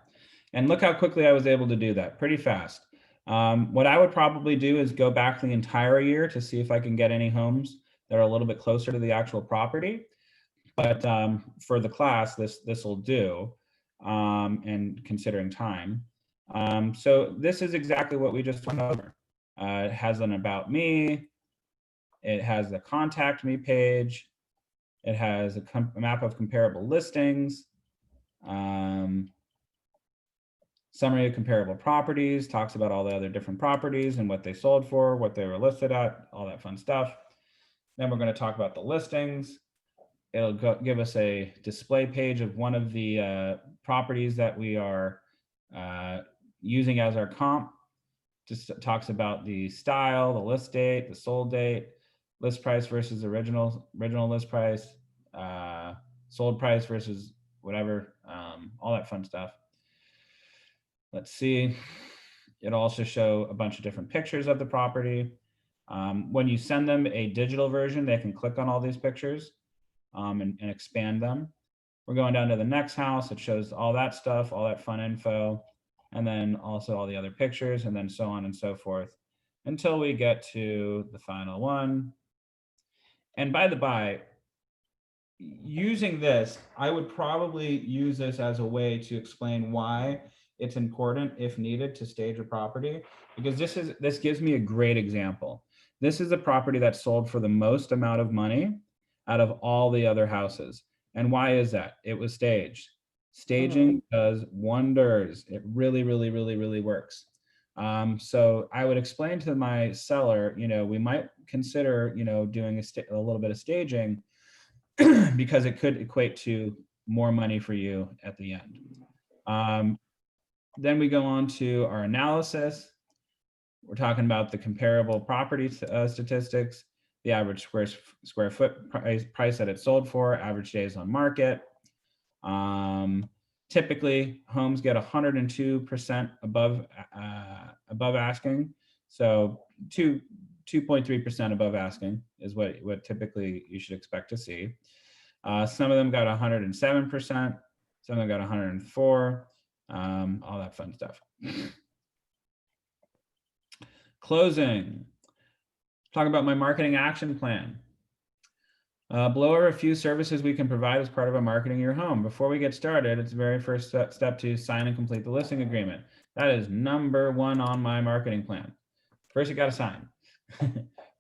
And look how quickly I was able to do that, pretty fast. What I would probably do is go back the entire year to see if I can get any homes that are a little bit closer to the actual property. But for the class, this will do, and considering time. So this is exactly what we just went over. It has an about me. It has the contact me page. It has a map of comparable listings. Summary of comparable properties, talks about all the other different properties and what they sold for, what they were listed at, all that fun stuff. Then we're going to talk about the listings. It'll give us a display page of one of the properties that we are using as our comp. Just talks about the style, the list date, the sold date, list price versus original list price, sold price versus whatever, all that fun stuff. Let's see. It'll also show a bunch of different pictures of the property. When you send them a digital version, they can click on all these pictures and expand them. We're going down to the next house. It shows all that stuff, all that fun info, and then also all the other pictures, and then so on and so forth until we get to the final one. And by the by, using this, I would probably use this as a way to explain why it's important, if needed, to stage a property, because this gives me a great example. This is a property that sold for the most amount of money out of all the other houses. And why is that? It was staged. Staging does wonders. It really, really, really, really works. So I would explain to my seller, we might consider, doing a little bit of staging because it could equate to more money for you at the end. Then we go on to our analysis. We're talking about the comparable property statistics, the average square foot price that it's sold for, average days on market. Typically, homes get 102% above asking. So 2.3% above asking is what typically you should expect to see. Some of them got 107%, some of them got 104%, all that fun stuff. Closing. Talk about my marketing action plan. Below are a few services we can provide as part of a marketing your home. Before we get started, it's the very first step to sign and complete the listing agreement. That is number one on my marketing plan. First, you got to sign.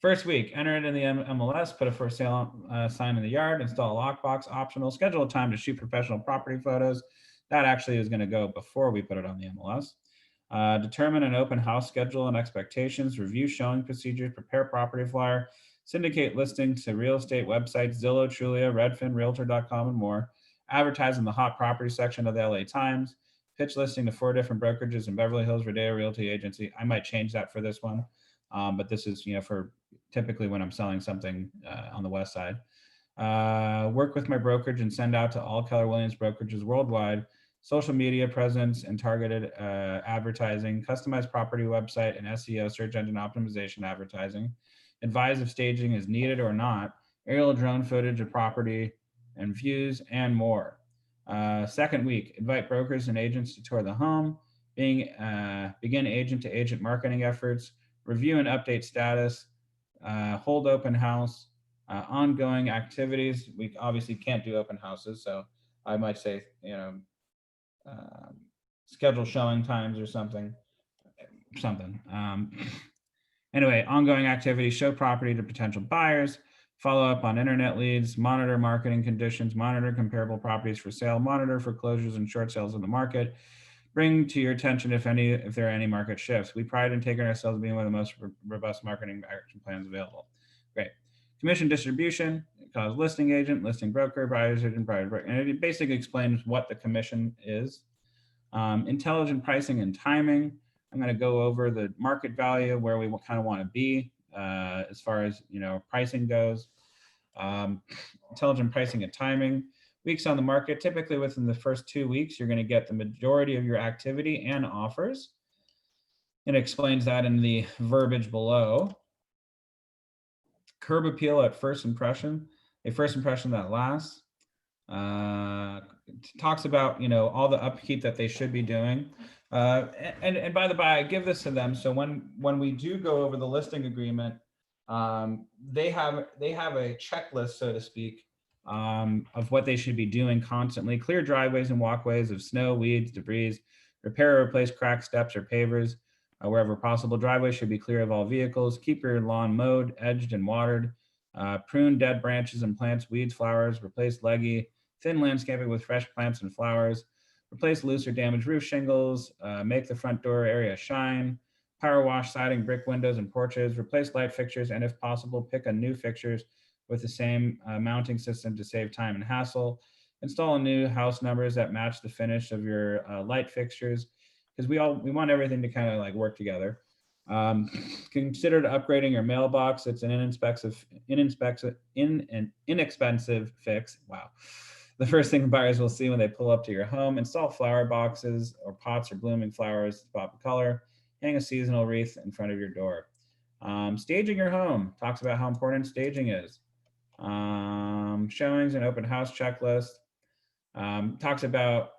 First week, enter it in the MLS, put a for sale sign in the yard, install a lockbox, optional, schedule a time to shoot professional property photos. That actually is going to go before we put it on the MLS. Determine an open house schedule and expectations, review showing procedures, prepare property flyer, syndicate listings to real estate websites, Zillow, Trulia, Redfin, Realtor.com, and more. Advertise in the hot property section of the LA Times. Pitch listing to 4 different brokerages in Beverly Hills, Rodeo Realty Agency. I might change that for this one, but this is for typically when I'm selling something on the west side. Work with my brokerage and send out to all Keller Williams brokerages worldwide. Social media presence and targeted advertising, customized property website and SEO, search engine optimization advertising. Advise if staging is needed or not. Aerial drone footage of property and views and more. Second week, invite brokers and agents to tour the home. Begin agent-to-agent marketing efforts. Review and update status. Hold open house. Ongoing activities. We obviously can't do open houses, so I might say, schedule showing times or something. Anyway, ongoing activities, show property to potential buyers, follow up on internet leads, monitor marketing conditions, monitor comparable properties for sale, monitor foreclosures and short sales in the market, bring to your attention if there are any market shifts. We pride in taking ourselves being one of the most robust marketing action plans available. Great. Commission distribution, cause listing agent, listing broker, buyer's agent, buyer broker, and it basically explains what the commission is. Intelligent pricing and timing. I'm going to go over the market value, where we kind of want to be as far as pricing goes. Intelligent pricing and timing. Weeks on the market. Typically within the first 2 weeks, you're going to get the majority of your activity and offers. It explains that in the verbiage below. Curb appeal at first impression, a first impression that lasts. Talks about, all the upkeep that they should be doing. And by the by, I give this to them. So when we do go over the listing agreement, they have a checklist, so to speak, of what they should be doing constantly. Clear driveways and walkways of snow, weeds, debris, repair or replace cracked steps or pavers. Wherever possible, driveways should be clear of all vehicles. Keep your lawn mowed, edged, and watered. Prune dead branches and plants, weeds, flowers. Replace leggy, thin landscaping with fresh plants and flowers. Replace loose or damaged roof shingles. Make the front door area shine. Power wash siding, brick windows, and porches. Replace light fixtures, and if possible, pick a new fixtures with the same mounting system to save time and hassle. Install new house numbers that match the finish of your light fixtures, because we want everything to kind of like work together. Consider upgrading your mailbox. It's an inexpensive fix. Wow. The first thing buyers will see when they pull up to your home. Install flower boxes or pots or blooming flowers to pop a color. Hang a seasonal wreath in front of your door. Staging your home. Talks about how important staging is. Showings and open house checklist. Talks about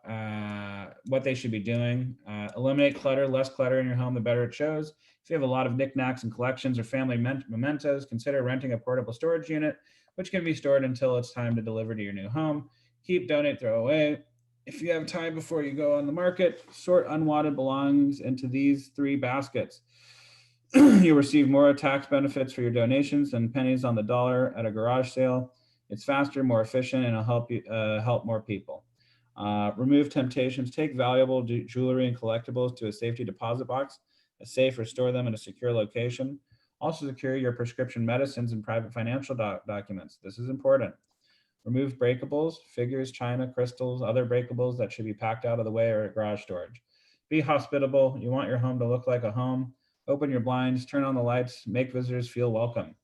what they should be doing. Eliminate clutter. Less clutter in your home, the better it shows. If you have a lot of knickknacks and collections or family mementos, consider renting a portable storage unit, which can be stored until it's time to deliver to your new home. Keep, donate, throw away. If you have time before you go on the market, sort unwanted belongings into these 3 baskets. You'll receive more tax benefits for your donations than pennies on the dollar at a garage sale. It's faster, more efficient, and it'll help more people. Remove temptations. Take valuable jewelry and collectibles to a safety deposit box, a safe, or store them in a secure location. Also secure your prescription medicines and private financial documents. This is important. Remove breakables, figures, china, crystals, other breakables that should be packed out of the way or at garage storage. Be hospitable. You want your home to look like a home. Open your blinds, turn on the lights, make visitors feel welcome.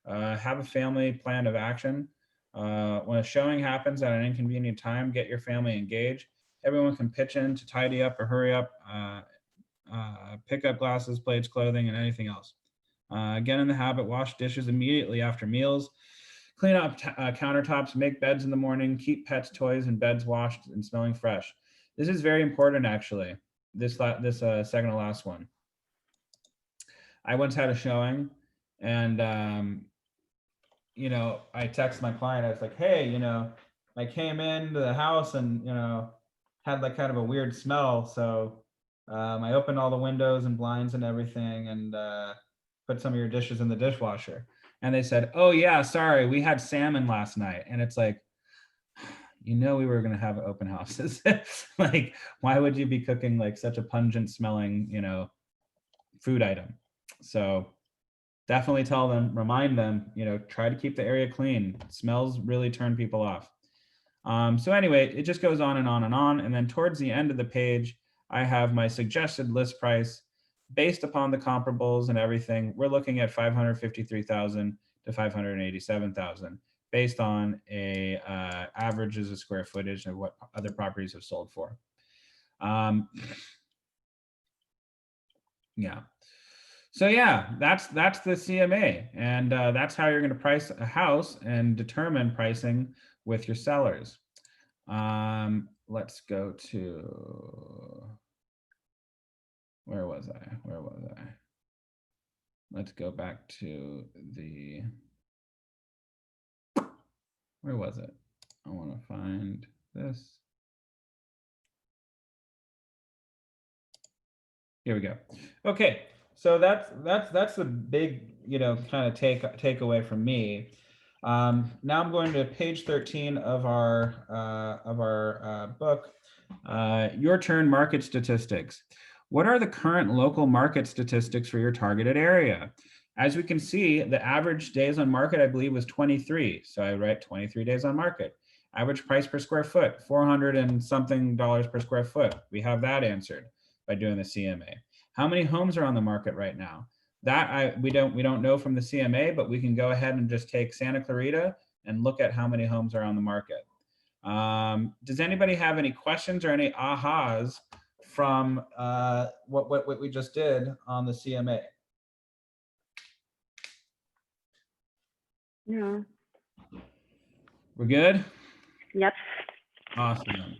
Have a family plan of action. When a showing happens at an inconvenient time, get your family engaged. Everyone can pitch in to tidy up or hurry up, pick up glasses, plates, clothing, and anything else. Get in the habit, wash dishes immediately after meals. Clean up countertops, make beds in the morning, keep pets' toys and beds washed and smelling fresh. This is very important, actually, this second to last one. I once had a showing, and I text my client. I was like, hey, I came into the house and, had like kind of a weird smell. So I opened all the windows and blinds and everything and put some of your dishes in the dishwasher. And they said, oh yeah, sorry, we had salmon last night. And it's like, we were going to have open houses. Like, why would you be cooking like such a pungent smelling, food item? So definitely tell them, remind them, try to keep the area clean. Smells really turn people off. So anyway, it just goes on and on and on. And then towards the end of the page, I have my suggested list price based upon the comparables and everything. We're looking at $553,000 to $587,000 based on a averages of square footage of what other properties have sold for. Yeah. So yeah, that's the CMA, and that's how you're going to price a house and determine pricing with your sellers. Let's go to, where was I? Let's go back to the, where was it? I want to find this. Here we go. Okay. So that's the big, kind of takeaway from me. Now I'm going to page 13 of our book, Your Turn Market Statistics. What are the current local market statistics for your targeted area? As we can see, the average days on market, I believe, was 23. So I write 23 days on market. Average price per square foot, $400 and something per square foot. We have that answered by doing the CMA. How many homes are on the market right now? That we don't know from the CMA, but we can go ahead and just take Santa Clarita and look at how many homes are on the market. Does anybody have any questions or any ahas from what we just did on the CMA? No. We're good? Yep. Awesome.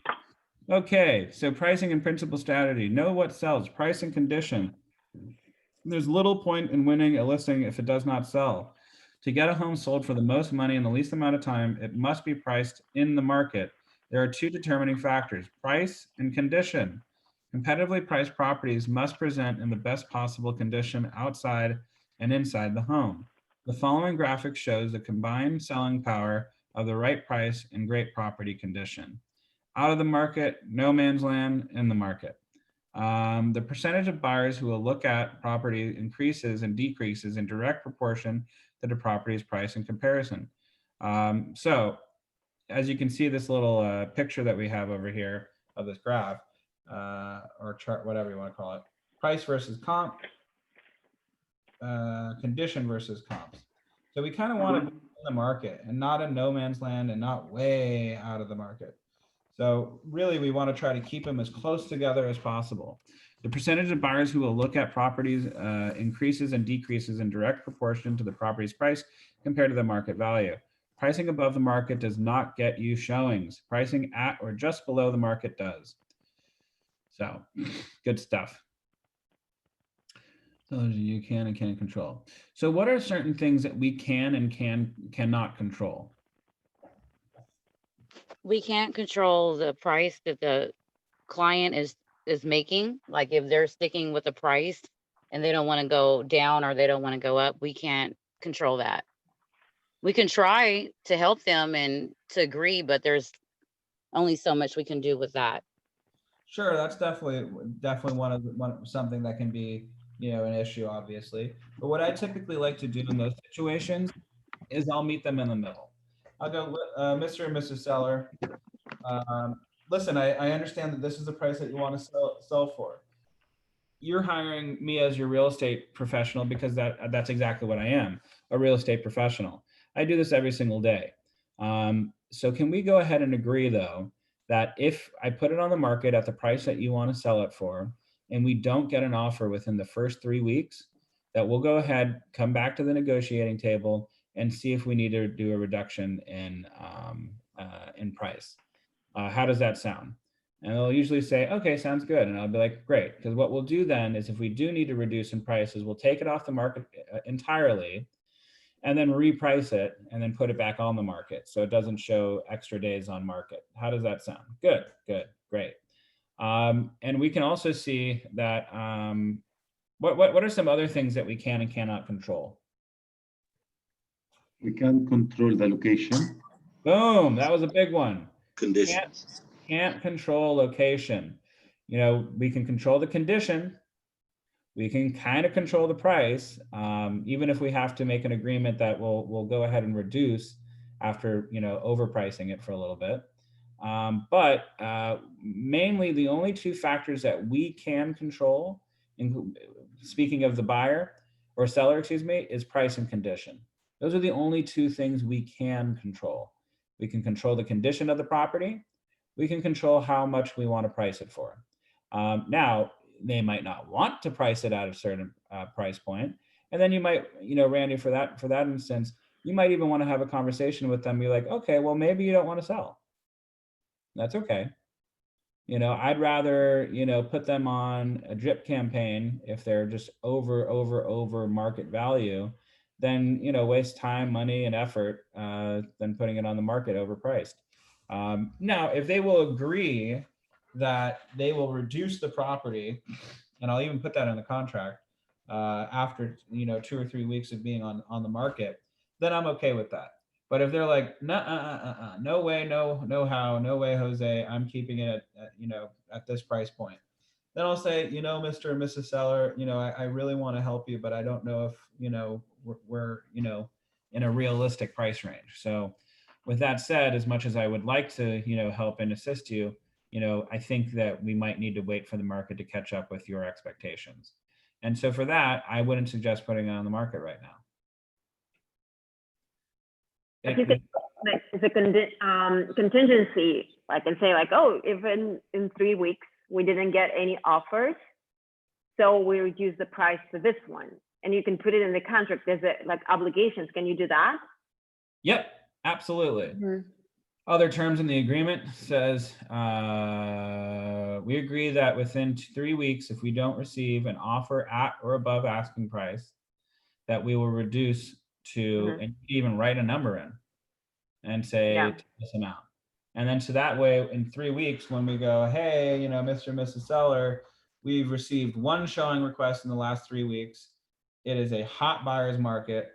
Okay, so pricing and principal strategy. Know what sells, price and condition. There's little point in winning a listing if it does not sell. To get a home sold for the most money in the least amount of time, it must be priced in the market. There are two determining factors, price and condition. Competitively priced properties must present in the best possible condition outside and inside the home. The following graphic shows the combined selling power of the right price and great property condition. Out of the market, no man's land, in the market. The percentage of buyers who will look at property increases and decreases in direct proportion to the property's price in comparison. So as you can see, this little picture that we have over here of this graph or chart, whatever you want to call it, price versus comp, condition versus comps. So we kind of want to be in the market and not in no man's land and not way out of the market. So really, we want to try to keep them as close together as possible. The percentage of buyers who will look at properties increases and decreases in direct proportion to the property's price compared to the market value. Pricing above the market does not get you showings. Pricing at or just below the market does. So good stuff. So you can and can't control. So what are certain things that we can and cannot control? We can't control the price that the client is making. Like if they're sticking with the price and they don't want to go down or they don't want to go up, we can't control that. We can try to help them and to agree, but there's only so much we can do with that. Sure, that's definitely something that can be, an issue, obviously. But what I typically like to do in those situations is I'll meet them in the middle. I'll go, Mr. and Mrs. Seller, listen, I understand that this is the price that you want to sell for. You're hiring me as your real estate professional because that's exactly what I am, a real estate professional. I do this every single day. So can we go ahead and agree, though, that if I put it on the market at the price that you want to sell it for, and we don't get an offer within the first 3 weeks, that we'll go ahead, come back to the negotiating table and see if we need to do a reduction in price. How does that sound? And they'll usually say, okay, sounds good. And I'll be like, great. Because what we'll do then is if we do need to reduce in prices, we'll take it off the market entirely and then reprice it and then put it back on the market. So it doesn't show extra days on market. How does that sound? Good, great. And we can also see that, what are some other things that we can and cannot control? We can control the location. Boom, that was a big one. Conditions. Can't control location. We can control the condition. We can kind of control the price, even if we have to make an agreement that we'll go ahead and reduce after, overpricing it for a little bit. But mainly the only two factors that we can control, speaking of the buyer or seller, is price and condition. Those are the only two things we can control. We can control the condition of the property. We can control how much we want to price it for. Now, they might not want to price it at a certain price point. And then you might, Randy, for that instance, you might even want to have a conversation with them. Be like, okay, well, maybe you don't want to sell. That's okay. I'd rather, put them on a drip campaign if they're just over market value than, waste time, money, and effort than putting it on the market overpriced. Now, if they will agree that they will reduce the property, and I'll even put that in the contract after 2 or 3 weeks of being on the market, then I'm okay with that. But if they're like, no way, no how, no way, Jose, I'm keeping it at this price point, then I'll say, Mr. and Mrs. Seller, I really want to help you, but I don't know if we're in a realistic price range. So with that said, as much as I would like to help and assist you, I think that we might need to wait for the market to catch up with your expectations. And so for that, I wouldn't suggest putting it on the market right now. If you could, it's a contingency, I can say like, oh, if in 3 weeks we didn't get any offers, so we reduce the price for this one. And you can put it in the contract. There's like obligations. Can you do that? Yep, absolutely. Mhm. Other terms in the agreement says, we agree that within 3 weeks, if we don't receive an offer at or above asking price, that we will reduce to, and even write a number in and say Yeah. this amount. And then so that way in 3 weeks, when we go, hey, Mr. and Mrs. Seller, we've received 1 showing request in the last 3 weeks. It is a hot seller's market,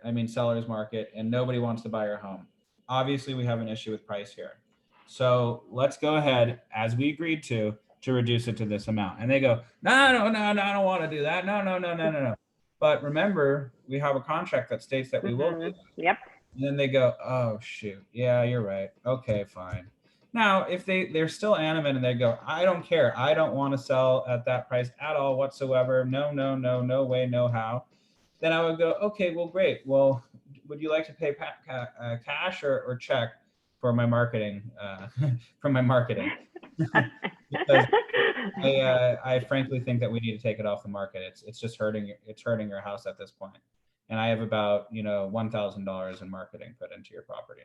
and nobody wants to buy your home. Obviously, we have an issue with price here. So let's go ahead, as we agreed to reduce it to this amount. And they go, no, I don't want to do that. No. But remember, we have a contract that states that we will do that. Yep. And then they go, oh, shoot. Yeah, you're right. Okay, fine. Now, if they're still animate and they go, I don't care. I don't want to sell at that price at all whatsoever. No way, no how. Then I would go, okay, well, great. Well, would you like to pay cash or check for my marketing? Because I frankly think that we need to take it off the market. It's just hurting your house at this point. And I have about $1,000 in marketing put into your property.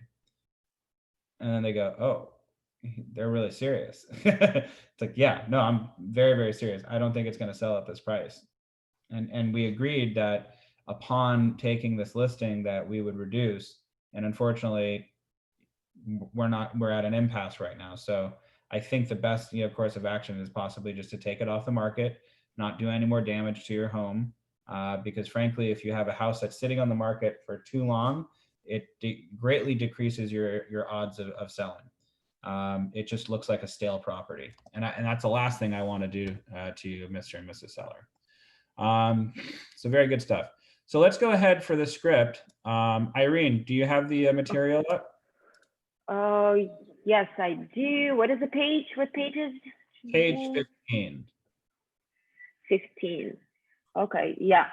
And then they go, oh, they're really serious. It's like, yeah, no, I'm very, very serious. I don't think it's going to sell at this price. And we agreed that upon taking this listing that we would reduce. And unfortunately, we're at an impasse right now. So I think the best course of action is possibly just to take it off the market, not do any more damage to your home. Because frankly, if you have a house that's sitting on the market for too long, it greatly decreases your odds of selling. It just looks like a stale property. And that's the last thing I want to do to you, Mr. and Mrs. Seller. So very good stuff. So let's go ahead for the script. Irene, do you have the material up? Oh, yes, I do. What is the page? What page is? Page 15. 15. Okay, yeah.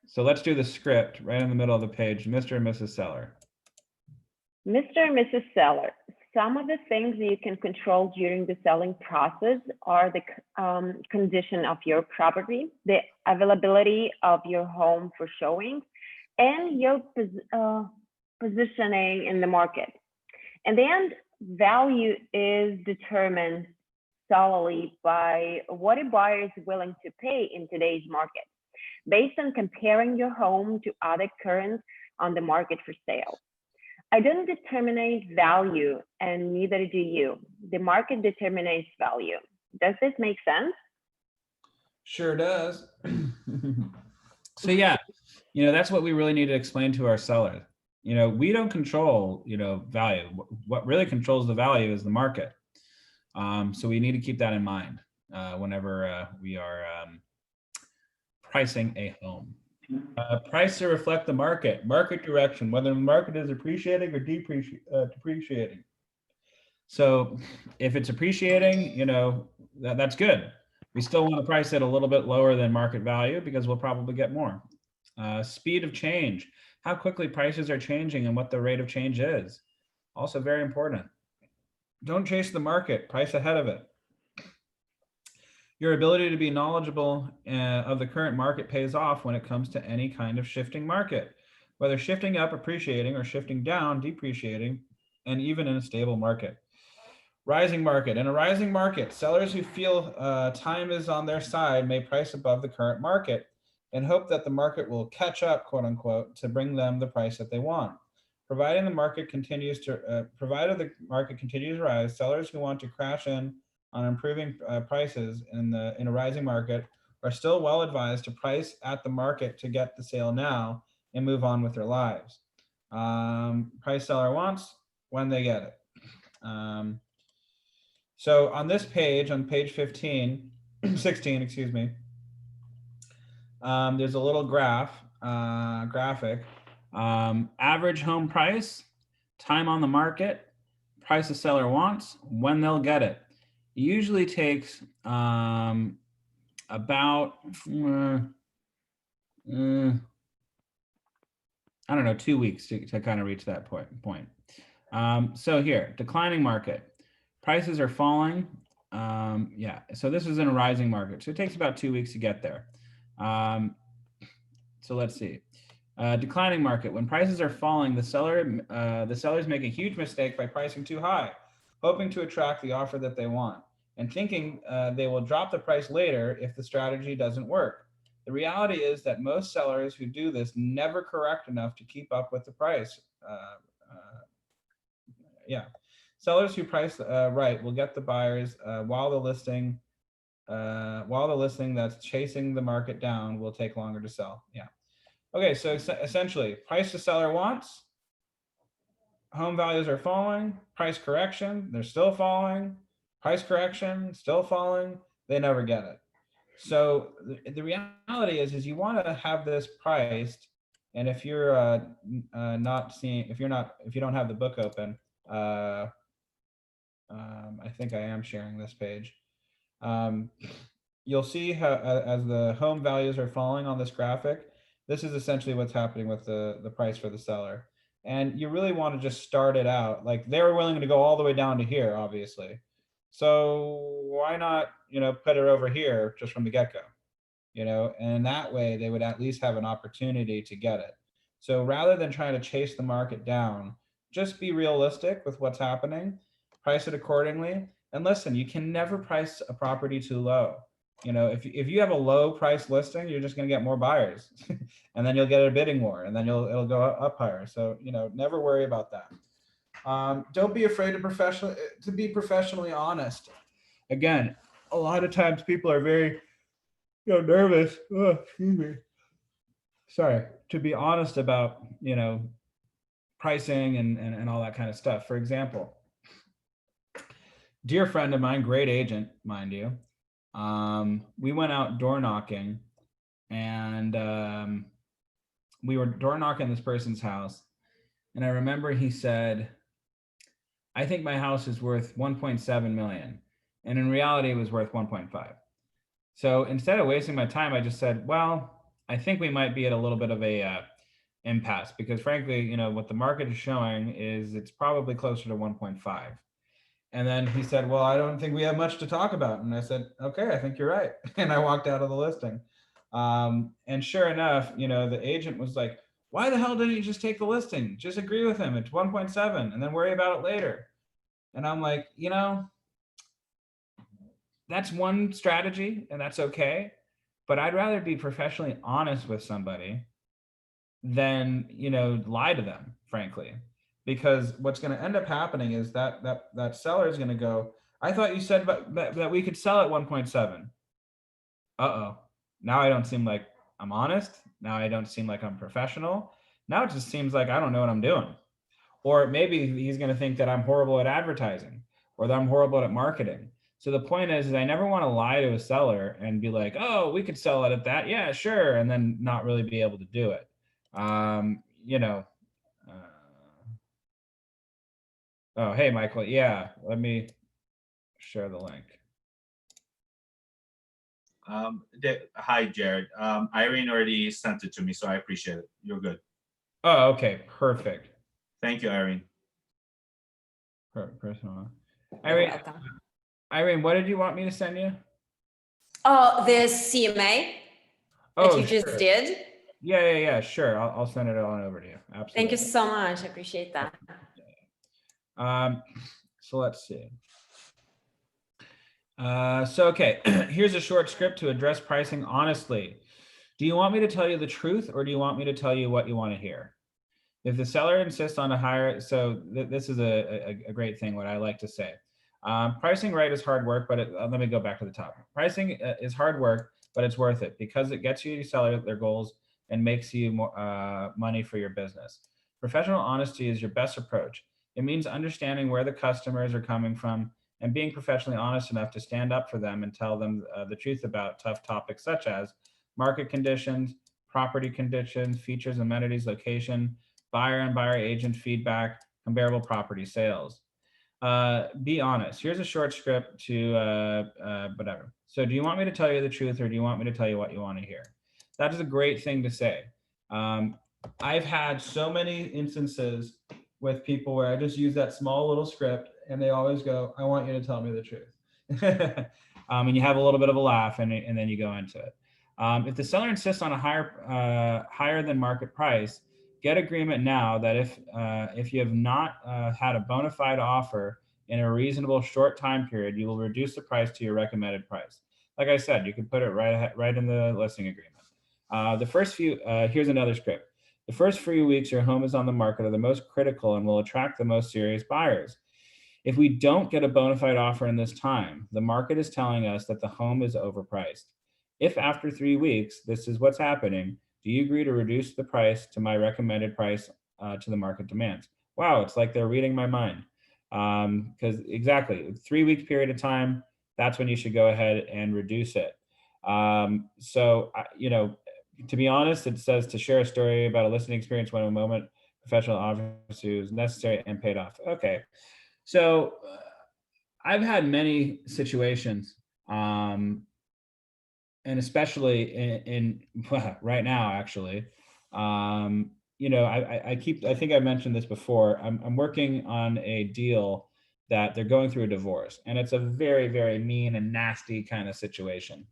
So let's do the script right in the middle of the page. Mr. and Mrs. Seller. Mr. and Mrs. Seller, some of the things that you can control during the selling process are the condition of your property, the availability of your home for showings, and your positioning in the market. And the end value is determined solely by what a buyer is willing to pay in today's market, based on comparing your home to other current on the market for sale. I don't determine value, and neither do you. The market determines value. Does this make sense? Sure does. So yeah, that's what we really need to explain to our seller. We don't control, value. What really controls the value is the market. So we need to keep that in mind whenever we are pricing a home. Price to reflect the market direction, whether the market is appreciating or depreciating. So if it's appreciating, that's good. We still want to price it a little bit lower than market value because we'll probably get more. Speed of change, how quickly prices are changing and what the rate of change is. Also very important. Don't chase the market, price ahead of it. Your ability to be knowledgeable of the current market pays off when it comes to any kind of shifting market, whether shifting up, appreciating, or shifting down, depreciating, and even in a stable market. Rising market. In a rising market, sellers who feel time is on their side may price above the current market and hope that the market will catch up, quote unquote, to bring them the price that they want. Provided the market continues to rise, sellers who want to crash in on improving prices in a rising market are still well advised to price at the market to get the sale now and move on with their lives. Price seller wants when they get it. So on this page, on page 16, excuse me, there's a little graphic. Average home price, time on the market, price the seller wants, when they'll get it. It usually takes about I don't know, 2 weeks to kind of reach that point. So here, declining market. Prices are falling. Yeah, so this is in a rising market. So it takes about 2 weeks to get there. So let's see. Declining market. When prices are falling, the sellers make a huge mistake by pricing too high, hoping to attract the offer that they want, and thinking they will drop the price later if the strategy doesn't work. The reality is that most sellers who do this never correct enough to keep up with the price. Yeah, sellers who price right will get the buyers while the listing that's chasing the market down will take longer to sell. Yeah. Okay, so essentially, price the seller wants, home values are falling, price correction, they're still falling, price correction, still falling, they never get it. So the reality is you want to have this priced, and if you're not seeing, if you don't have the book open, I think I am sharing this page. You'll see how as the home values are falling on this graphic, this is essentially what's happening with the price for the seller. And you really want to just start it out. Like they were willing to go all the way down to here, obviously. So why not, put it over here just from the get-go, and that way they would at least have an opportunity to get it. So rather than trying to chase the market down, just be realistic with what's happening, price it accordingly. And listen, you can never price a property too low. If you have a low price listing, you're just going to get more buyers and then you'll get a bidding war and then it'll go up higher. So, never worry about that. Don't be afraid to be professionally honest. Again, a lot of times people are very, nervous. Oh, excuse me. Sorry, to be honest about, pricing and all that kind of stuff. For example, dear friend of mine, great agent, mind you. We went out door knocking and we were door knocking this person's house. And I remember he said, I think my house is worth 1.7 million. And in reality, it was worth 1.5. So instead of wasting my time, I just said, well, I think we might be at a little bit of a impasse because frankly, what the market is showing is it's probably closer to 1.5. And then he said, well, I don't think we have much to talk about. And I said, okay, I think you're right. And I walked out of the listing. And sure enough, the agent was like, why the hell didn't you just take the listing? Just agree with him. It's 1.7 and then worry about it later. And I'm like, that's one strategy and that's okay. But I'd rather be professionally honest with somebody than, lie to them, frankly. Because what's going to end up happening is that seller is going to go, I thought you said that we could sell at 1.7. Uh-oh. Now I don't seem like I'm honest. Now I don't seem like I'm professional. Now it just seems like I don't know what I'm doing. Or maybe he's going to think that I'm horrible at advertising or that I'm horrible at marketing. So the point is I never want to lie to a seller and be like, oh, we could sell it at that. Yeah, sure. And then not really be able to do it. Oh, hey, Michael. Yeah, let me share the link. Hi, Jared. Irene already sent it to me, so I appreciate it. You're good. Oh, okay, perfect. Thank you, Irene. Personal. Irene, what did you want me to send you? Oh, the CMA that you just did? Yeah, sure. I'll send it on over to you. Absolutely. Thank you so much. I appreciate that. So let's see. Okay, here's a short script to address pricing honestly. Do you want me to tell you the truth or do you want me to tell you what you want to hear? If the seller insists on a higher, this is a great thing, what I like to say. Pricing right is hard work, but let me go back to the top. Pricing is hard work, but it's worth it because it gets you to seller their goals and makes you more money for your business. Professional honesty is your best approach. It means understanding where the customers are coming from and being professionally honest enough to stand up for them and tell them the truth about tough topics such as market conditions, property conditions, features, amenities, location, buyer and buyer agent feedback, comparable property sales. Be honest. Here's a short script to whatever. So do you want me to tell you the truth or do you want me to tell you what you want to hear? That is a great thing to say. I've had so many instances with people where I just use that small little script and they always go, I want you to tell me the truth. And you have a little bit of a laugh, and then you go into it. If the seller insists on a higher than market price, get agreement now that if you have not had a bona fide offer in a reasonable short time period, you will reduce the price to your recommended price. Like I said, you can put it right in the listing agreement. The first few, here's another script. The first few weeks your home is on the market are the most critical and will attract the most serious buyers. If we don't get a bona fide offer in this time, the market is telling us that the home is overpriced. If after 3 weeks, this is what's happening, do you agree to reduce the price to my recommended price to the market demands? Wow, it's like they're reading my mind. Because exactly, 3 week period of time, that's when you should go ahead and reduce it. You know, to be honest, it says to share a story about a listing experience when a moment professional officer is necessary and paid off. Okay, so I've had many situations, and especially in right now, actually, you know, I think I mentioned this before. I'm working on a deal that they're going through a divorce, and it's a very, very mean and nasty kind of situation.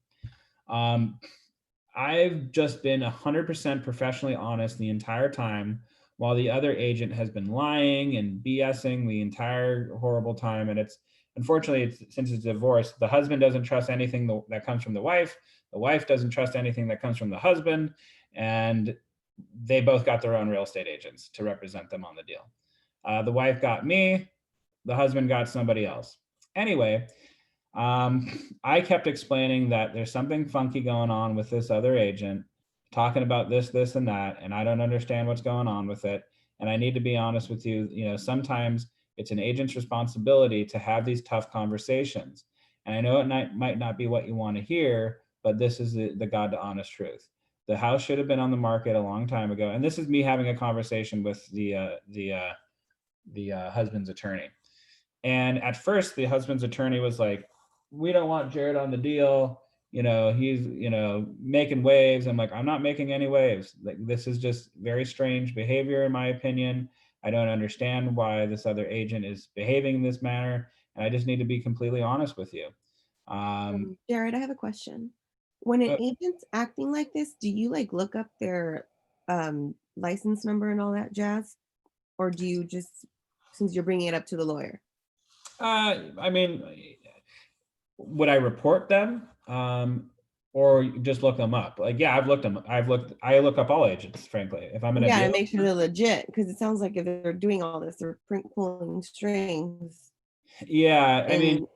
I've just been 100% professionally honest the entire time, while the other agent has been lying and BSing the entire horrible time. And it's unfortunately, since it's divorce, the husband doesn't trust anything that comes from the wife doesn't trust anything that comes from the husband, and they both got their own real estate agents to represent them on the deal. The wife got me, the husband got somebody else. Anyway, I kept explaining that there's something funky going on with this other agent, talking about this, and that, and I don't understand what's going on with it. And I need to be honest with you, you know, sometimes it's an agent's responsibility to have these tough conversations. And I know it might not be what you want to hear, but this is the God to honest truth. The house should have been on the market a long time ago. And this is me having a conversation with the husband's attorney. And at first, the husband's attorney was like, we don't want Jared on the deal. You know, he's, you know, making waves. I'm like, I'm not making any waves. Like, this is just very strange behavior, in my opinion. I don't understand why this other agent is behaving in this manner. And I just need to be completely honest with you. Jared, I have a question. When an agent's acting like this, do you like look up their license number and all that jazz? Or do you just, since you're bringing it up to the lawyer? I mean, would I report them or just look them up? Like, yeah, I've looked them. I look up all agents, frankly. If I'm in a to deal, make sure they're legit, because it sounds like if they're doing all this, they're pulling strings. Yeah, I mean,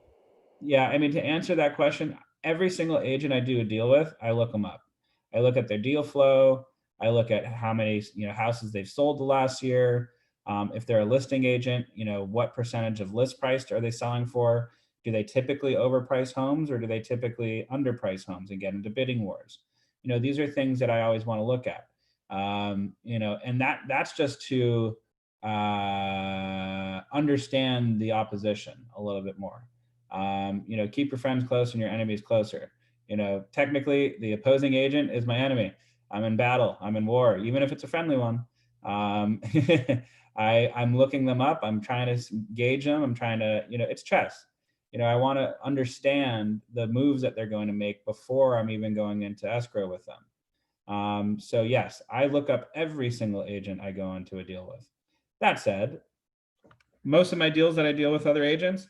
to answer that question, every single agent I do a deal with, I look them up. I look at their deal flow. I look at how many, you know, houses they've sold the last year. If they're a listing agent, you know, what percentage of list price are they selling for? Do they typically overprice homes, or do they typically underprice homes and get into bidding wars? You know, these are things that I always want to look at. You know, and that's just to understand the opposition a little bit more. You know, keep your friends close and your enemies closer. You know, technically the opposing agent is my enemy. I'm in battle, I'm in war, even if it's a friendly one. I'm looking them up. I'm trying to gauge them. I'm trying to, you know, it's chess. You know, I want to understand the moves that they're going to make before I'm even going into escrow with them. So yes, I look up every single agent I go into a deal with. That said, most of my deals that I deal with other agents,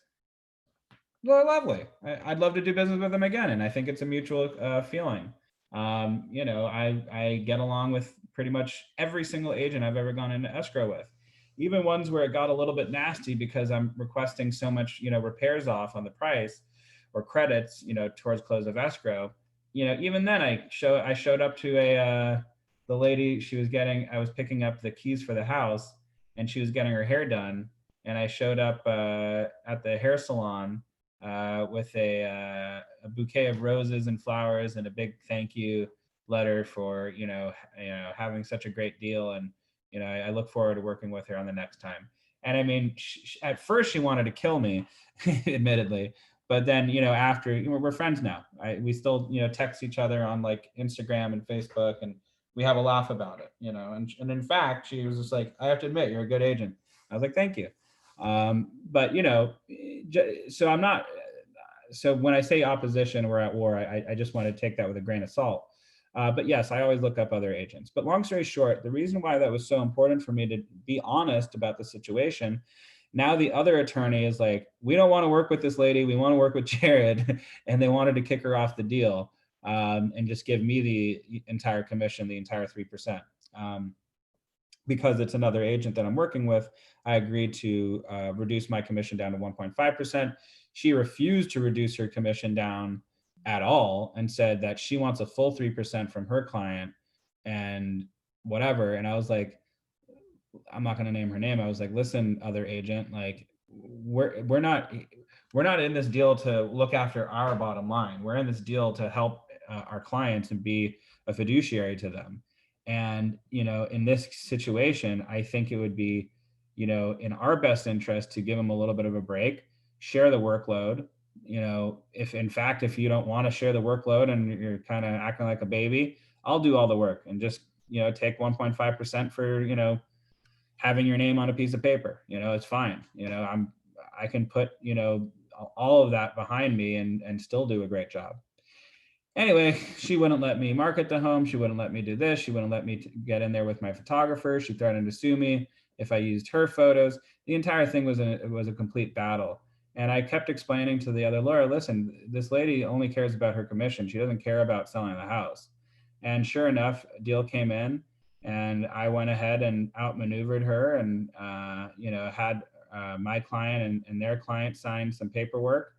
they're lovely. I'd love to do business with them again. And I think it's a mutual feeling. You know, I get along with pretty much every single agent I've ever gone into escrow with. Even ones where it got a little bit nasty because I'm requesting so much, you know, repairs off on the price or credits, you know, towards close of escrow. You know, even then I showed up to the lady, I was picking up the keys for the house and she was getting her hair done. And I showed up at the hair salon with a bouquet of roses and flowers and a big thank you letter for, you know, having such a great deal. And, you know, I look forward to working with her on the next time. And I mean, at first she wanted to kill me, admittedly, but then, you know, after, you know, we're friends now. We still, you know, text each other on like Instagram and Facebook, and we have a laugh about it, you know. And in fact, she was just like, I have to admit, you're a good agent. I was like, thank you. But, you know, so I'm not, so when I say opposition, we're at war, I just want to take that with a grain of salt. But yes, I always look up other agents. But long story short, the reason why that was so important for me to be honest about the situation, now the other attorney is like, we don't want to work with this lady. We want to work with Jared. And they wanted to kick her off the deal and just give me the entire commission, the entire 3%. Because it's another agent that I'm working with, I agreed to reduce my commission down to 1.5%. She refused to reduce her commission down at all and said that she wants a full 3% from her client and whatever. And I was like, I'm not going to name her name. I was like, listen, other agent, like we're not in this deal to look after our bottom line. We're in this deal to help our clients and be a fiduciary to them. And, in this situation, I think it would be, in our best interest to give them a little bit of a break, share the workload. If you don't want to share the workload and you're kind of acting like a baby, I'll do all the work and just, take 1.5% for, having your name on a piece of paper. It's fine. I can put, all of that behind me and still do a great job. Anyway, she wouldn't let me market the home. She wouldn't let me do this. She wouldn't let me get in there with my photographer. She threatened to sue me if I used her photos. The entire thing was a complete battle. And I kept explaining to the other lawyer, listen, this lady only cares about her commission. She doesn't care about selling the house. And sure enough, a deal came in and I went ahead and outmaneuvered her and, had my client and their client sign some paperwork.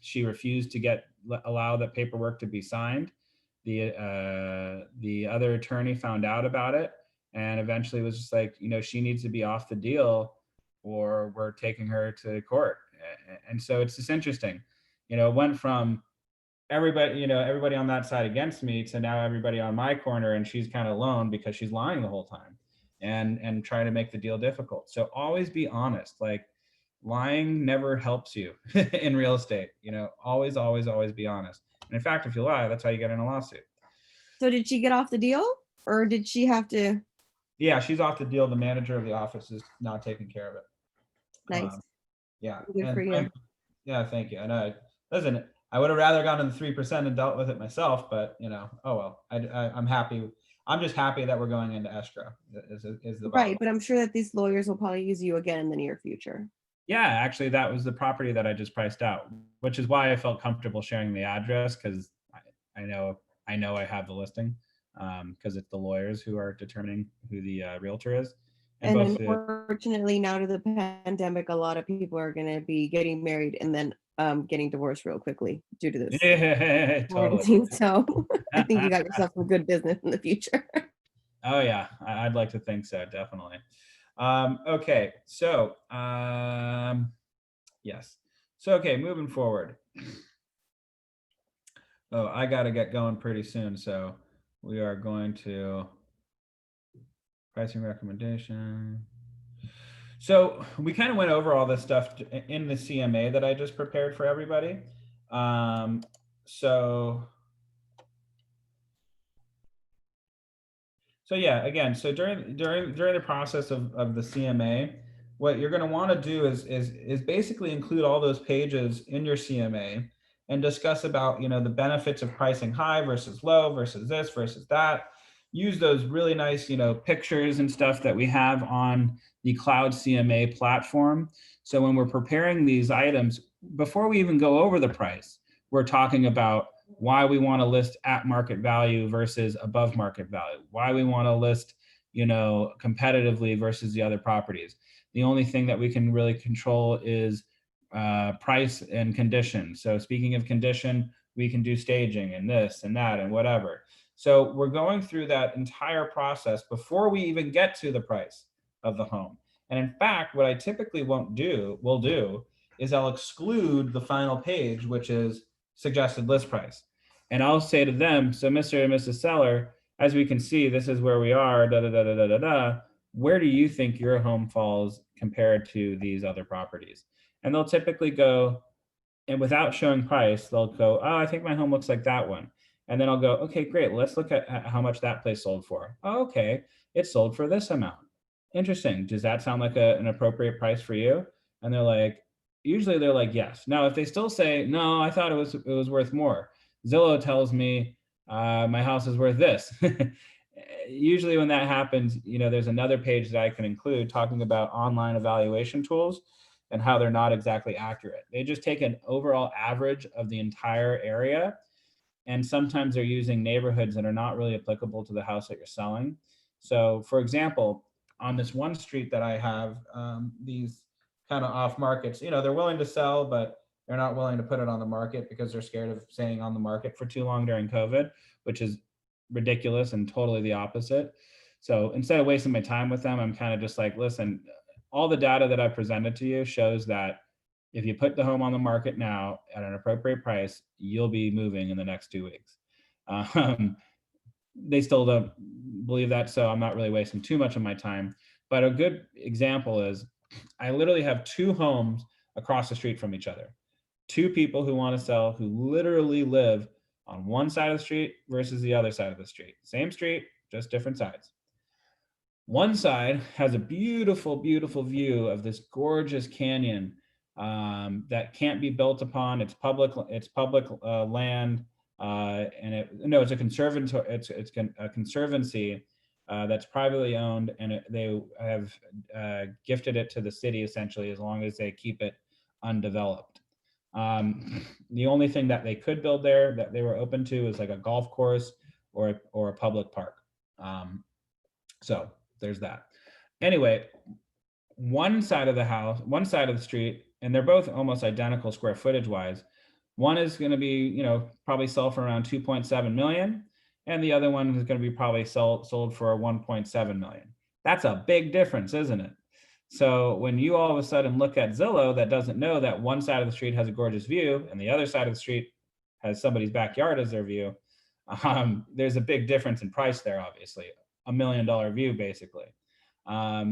She refused to allow that paperwork to be signed. The other attorney found out about it and eventually was just like, she needs to be off the deal or we're taking her to court. And so it's just interesting, it went from everybody on that side against me to now everybody on my corner, and she's kind of alone because she's lying the whole time and trying to make the deal difficult. So always be honest. Like, lying never helps you in real estate. Always be honest. And in fact, if you lie, that's how you get in a lawsuit. So did she get off the deal or did she have to? Yeah, she's off the deal. The manager of the office is not taking care of it. Nice. Yeah. Good for you. Yeah, thank you. And listen, I would have rather gotten the 3% and dealt with it myself, but oh well. I'm happy. I'm just happy that we're going into escrow. Is the right, but I'm sure that these lawyers will probably use you again in the near future. Yeah, actually, that was the property that I just priced out, which is why I felt comfortable sharing the address because I know I have the listing because it's the lawyers who are determining who the realtor is. And unfortunately, now to the pandemic, a lot of people are going to be getting married and then getting divorced real quickly due to this. Yeah, totally. So I think you got yourself some good business in the future. Oh yeah, I'd like to think so, definitely. Okay, so yes. So okay, moving forward. Oh, I got to get going pretty soon, so we are going to pricing recommendation. So we kind of went over all this stuff in the CMA that I just prepared for everybody. So yeah, again, so during the process of the CMA, what you're going to want to do is basically include all those pages in your CMA and discuss about the benefits of pricing high versus low versus this versus that. Use those really nice pictures and stuff that we have on the Cloud CMA platform. So when we're preparing these items, before we even go over the price, we're talking about why we want to list at market value versus above market value, why we want to list, competitively versus the other properties. The only thing that we can really control is price and condition. So speaking of condition, we can do staging and this and that and whatever. So we're going through that entire process before we even get to the price of the home. And in fact, what I typically will do is I'll exclude the final page, which is suggested list price. And I'll say to them, so Mr. and Mrs. Seller, as we can see, this is where we are, da, da, da, da, da, da, da. Where do you think your home falls compared to these other properties? And they'll typically go, and without showing price, they'll go, oh, I think my home looks like that one. And then I'll go, okay, great. Let's look at how much that place sold for. Oh, okay, it sold for this amount. Interesting. Does that sound like an appropriate price for you? And they're like, usually they're like, yes. Now, if they still say, no, I thought it was worth more. Zillow tells me my house is worth this. Usually when that happens, there's another page that I can include talking about online evaluation tools and how they're not exactly accurate. They just take an overall average of the entire area. And sometimes they're using neighborhoods that are not really applicable to the house that you're selling. So for example, on this one street that I have, these kind of off markets, they're willing to sell, but they're not willing to put it on the market because they're scared of staying on the market for too long during COVID, which is ridiculous and totally the opposite. So instead of wasting my time with them, I'm kind of just like, listen, all the data that I presented to you shows that if you put the home on the market now at an appropriate price, you'll be moving in the next 2 weeks. They still don't believe that, so I'm not really wasting too much of my time. But a good example is I literally have 2 homes across the street from each other. 2 people who want to sell who literally live on one side of the street versus the other side of the street. Same street, just different sides. One side has a beautiful, beautiful view of this gorgeous canyon that can't be built upon. It's public land, and it's a conservancy that's privately owned, and they have gifted it to the city essentially as long as they keep it undeveloped. The only thing that they could build there that they were open to is like a golf course or a public park. So there's that. Anyway, one side of the street, and they're both almost identical square footage wise. One is going to be, probably sell for around 2.7 million. And the other one is going to be probably sold for 1.7 million. That's a big difference, isn't it? So when you all of a sudden look at Zillow that doesn't know that one side of the street has a gorgeous view and the other side of the street has somebody's backyard as their view, there's a big difference in price there, obviously. $1 million view, basically.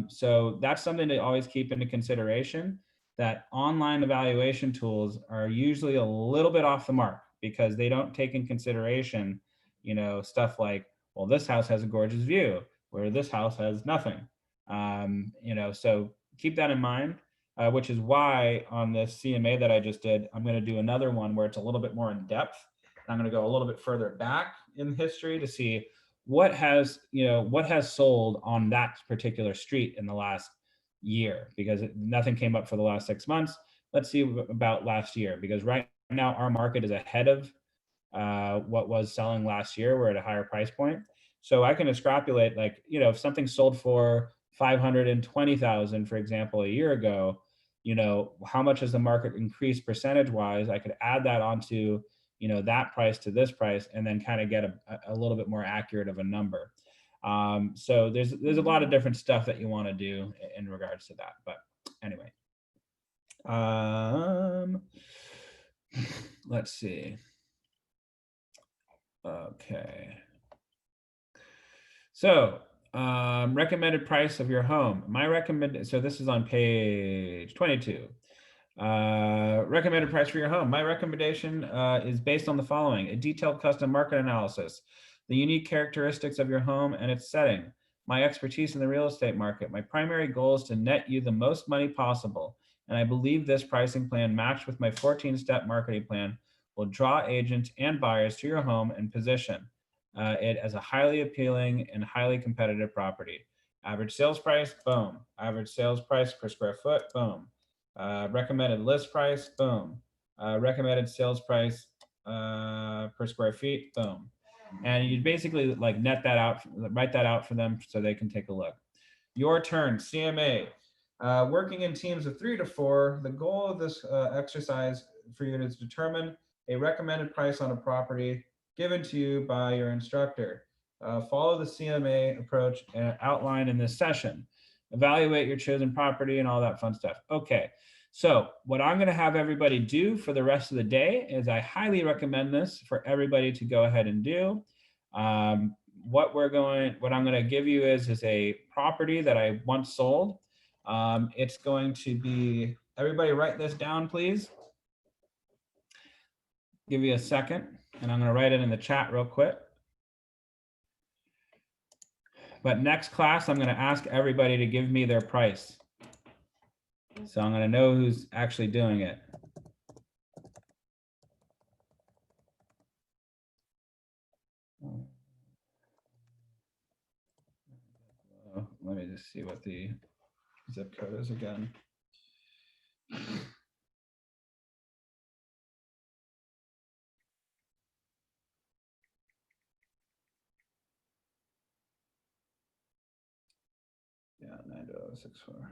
So that's something to always keep into consideration, that online evaluation tools are usually a little bit off the mark because they don't take in consideration, stuff like, well, this house has a gorgeous view where this house has nothing. So keep that in mind, which is why on this CMA that I just did, I'm going to do another one where it's a little bit more in depth. I'm going to go a little bit further back in history to see what has sold on that particular street in the last year, because nothing came up for the last 6 months. Let's see about last year, because right now our market is ahead of what was selling last year. We're at a higher price point. So I can extrapolate, like, if something sold for 520,000, for example, a year ago, how much has the market increased percentage wise? I could add that onto, that price to this price and then kind of get a little bit more accurate of a number. So there's a lot of different stuff that you want to do in regards to that. But anyway, let's see. Okay. So recommended price of your home. So this is on page 22. Recommended price for your home. My recommendation is based on the following: a detailed custom market analysis, the unique characteristics of your home and its setting, my expertise in the real estate market. My primary goal is to net you the most money possible, and I believe this pricing plan, matched with my 14-step marketing plan, will draw agents and buyers to your home and position it as a highly appealing and highly competitive property. Average sales price, boom. Average sales price per square foot, boom. Recommended list price, boom. Recommended sales price per square feet, boom. And you basically like net that out, write that out for them so they can take a look. Your turn, CMA. Working in teams of 3 to 4, the goal of this exercise for you is to determine a recommended price on a property given to you by your instructor. Follow the CMA approach outlined in this session. Evaluate your chosen property and all that fun stuff. Okay, so what I'm going to have everybody do for the rest of the day is I highly recommend this for everybody to go ahead and do. What I'm going to give you is a property that I once sold. It's going to be, everybody write this down, please. Give you a second, and I'm going to write it in the chat real quick. But next class, I'm going to ask everybody to give me their price. So I'm gonna know who's actually doing it. Let me just see what the zip code is again. Yeah, 92064.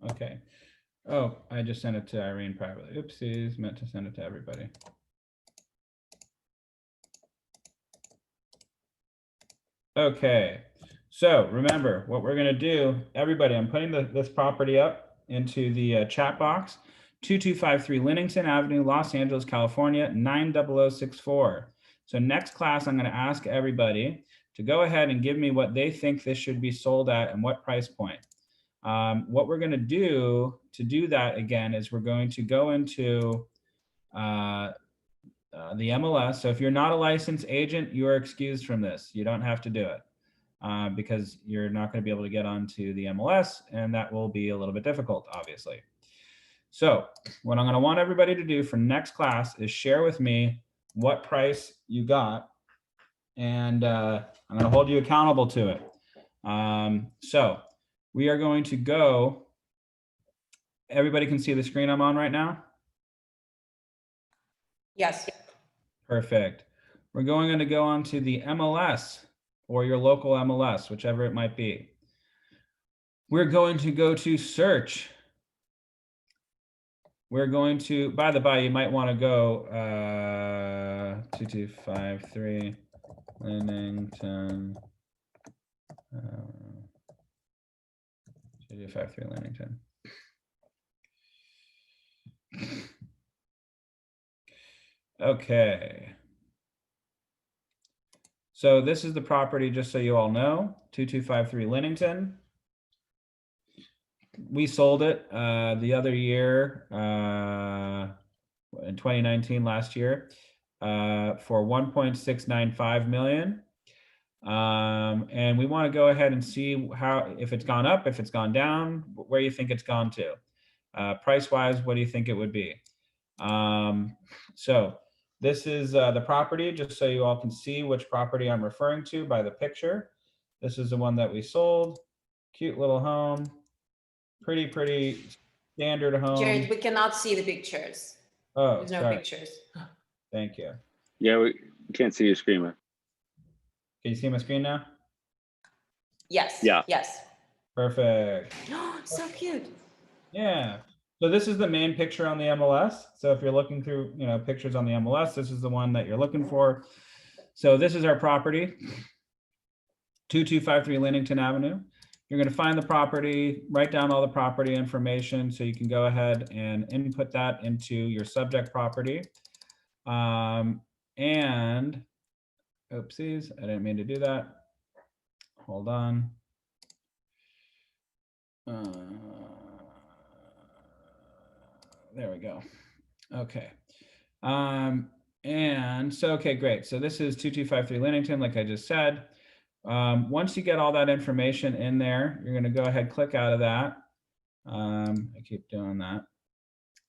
Okay. Oh, I just sent it to Irene privately. Oopsies, meant to send it to everybody. Okay, so remember what we're gonna do, everybody, I'm putting this property up into the chat box. 2253 Linnington Avenue, Los Angeles, California, 90064. So next class, I'm gonna ask everybody to go ahead and give me what they think this should be sold at and what price point. What we're gonna do to do that again is we're going to go into the MLS. So if you're not a licensed agent, you are excused from this. You don't have to do it because you're not going to be able to get onto the MLS, and that will be a little bit difficult, obviously. So what I'm going to want everybody to do for next class is share with me what price you got, and I'm going to hold you accountable to it. So we are going to go. Everybody can see the screen I'm on right now? Yes. Perfect. We're going to go on to the MLS or your local MLS, whichever it might be. We're going to go to search. We're going to, by the by, you might want to go 2253 Linnington. 2253 Linnington. Okay. So this is the property, just so you all know, 2253 Linnington. We sold it the other year, in 2019, last year, for 1.695 million. And we want to go ahead and see how, if it's gone up, if it's gone down, where you think it's gone to. Price wise, what do you think it would be? So this is the property, just so you all can see which property I'm referring to by the picture. This is the one that we sold. Cute little home. Pretty standard home. Jared, we cannot see the pictures. Oh, There's no sorry. pictures. Thank you. Yeah, we can't see your screen, man. Can you see my screen now? Yes. Yeah. Yes. Perfect. So cute. Yeah. So this is the main picture on the MLS. So if you're looking through, pictures on the MLS, this is the one that you're looking for. So this is our property, 2253 Linnington Avenue. You're going to find the property, write down all the property information so you can go ahead and input that into your subject property. And oopsies, I didn't mean to do that. Hold on. There we go. Okay. And so, okay, great. So this is 2253 Linnington, like I just said. Once you get all that information in there, you're going to go ahead, click out of that. I keep doing that.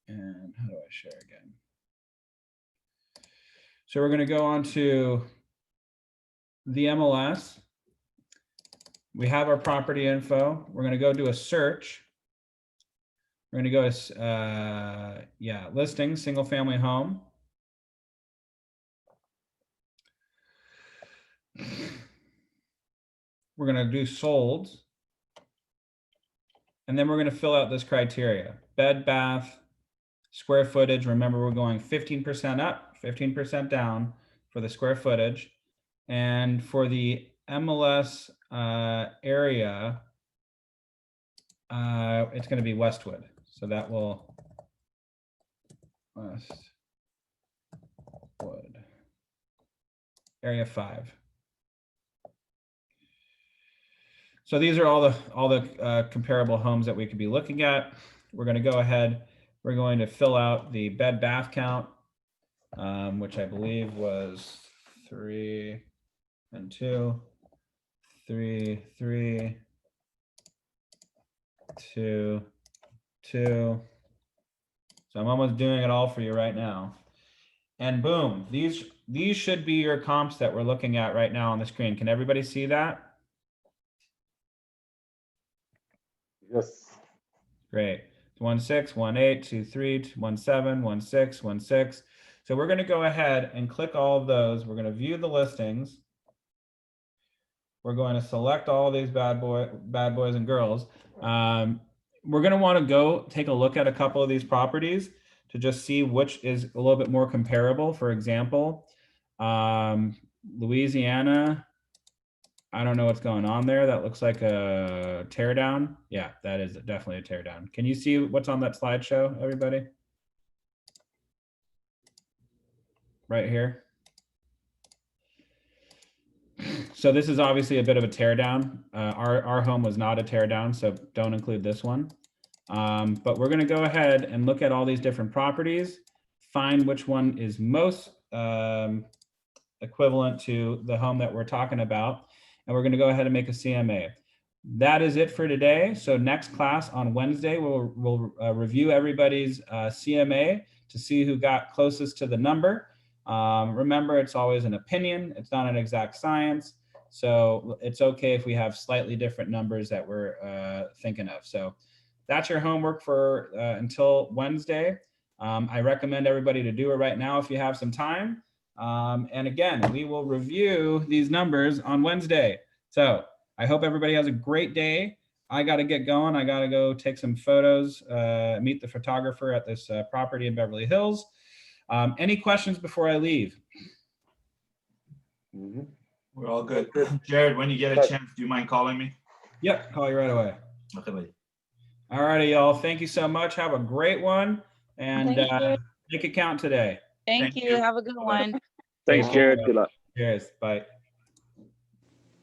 And how do I share again? So we're going to go on to the MLS. We have our property info. We're going to go do a search. We're going to go to, listings, single family home. We're going to do sold. And then we're going to fill out this criteria. Bed, bath, square footage. Remember, we're going 15% up, 15% down for the square footage. And for the MLS area, it's going to be Westwood. So that will Westwood area 5. So these are all the comparable homes that we could be looking at. We're going to go ahead. We're going to fill out the bed bath count, which I believe was 3 and 2, 3, 3, 2, 2. So I'm almost doing it all for you right now. And boom, these should be your comps that we're looking at right now on the screen. Can everybody see that? Yes. Great. 1, 6, 1, 8, 2, 3, 1, 7, 1, 6, 1, 6. So we're going to go ahead and click all of those. We're going to view the listings. We're going to select all these bad boys and girls. We're going to want to go take a look at a couple of these properties to just see which is a little bit more comparable. For example, Louisiana. I don't know what's going on there. That looks like a teardown. Yeah, that is definitely a teardown. Can you see what's on that slideshow, everybody? Right here. So this is obviously a bit of a teardown. Our home was not a teardown, so don't include this one. But we're going to go ahead and look at all these different properties, find which one is most equivalent to the home that we're talking about. And we're going to go ahead and make a CMA. That is it for today. So next class on Wednesday, we'll review everybody's CMA to see who got closest to the number. Remember, it's always an opinion. It's not an exact science. So it's okay if we have slightly different numbers that we're thinking of. So that's your homework for until Wednesday. I recommend everybody to do it right now if you have some time. And again, we will review these numbers on Wednesday. So I hope everybody has a great day. I got to get going. I got to go take some photos, meet the photographer at this property in Beverly Hills. Any questions before I leave? We're all good. Jared, when you get a chance, do you mind calling me? Yep, call you right away. Okay, buddy. All righty, y'all. Thank you so much. Have a great one. And make it count today. Thank you. Have a good one. Thanks, Jared. Good luck. Cheers. Bye.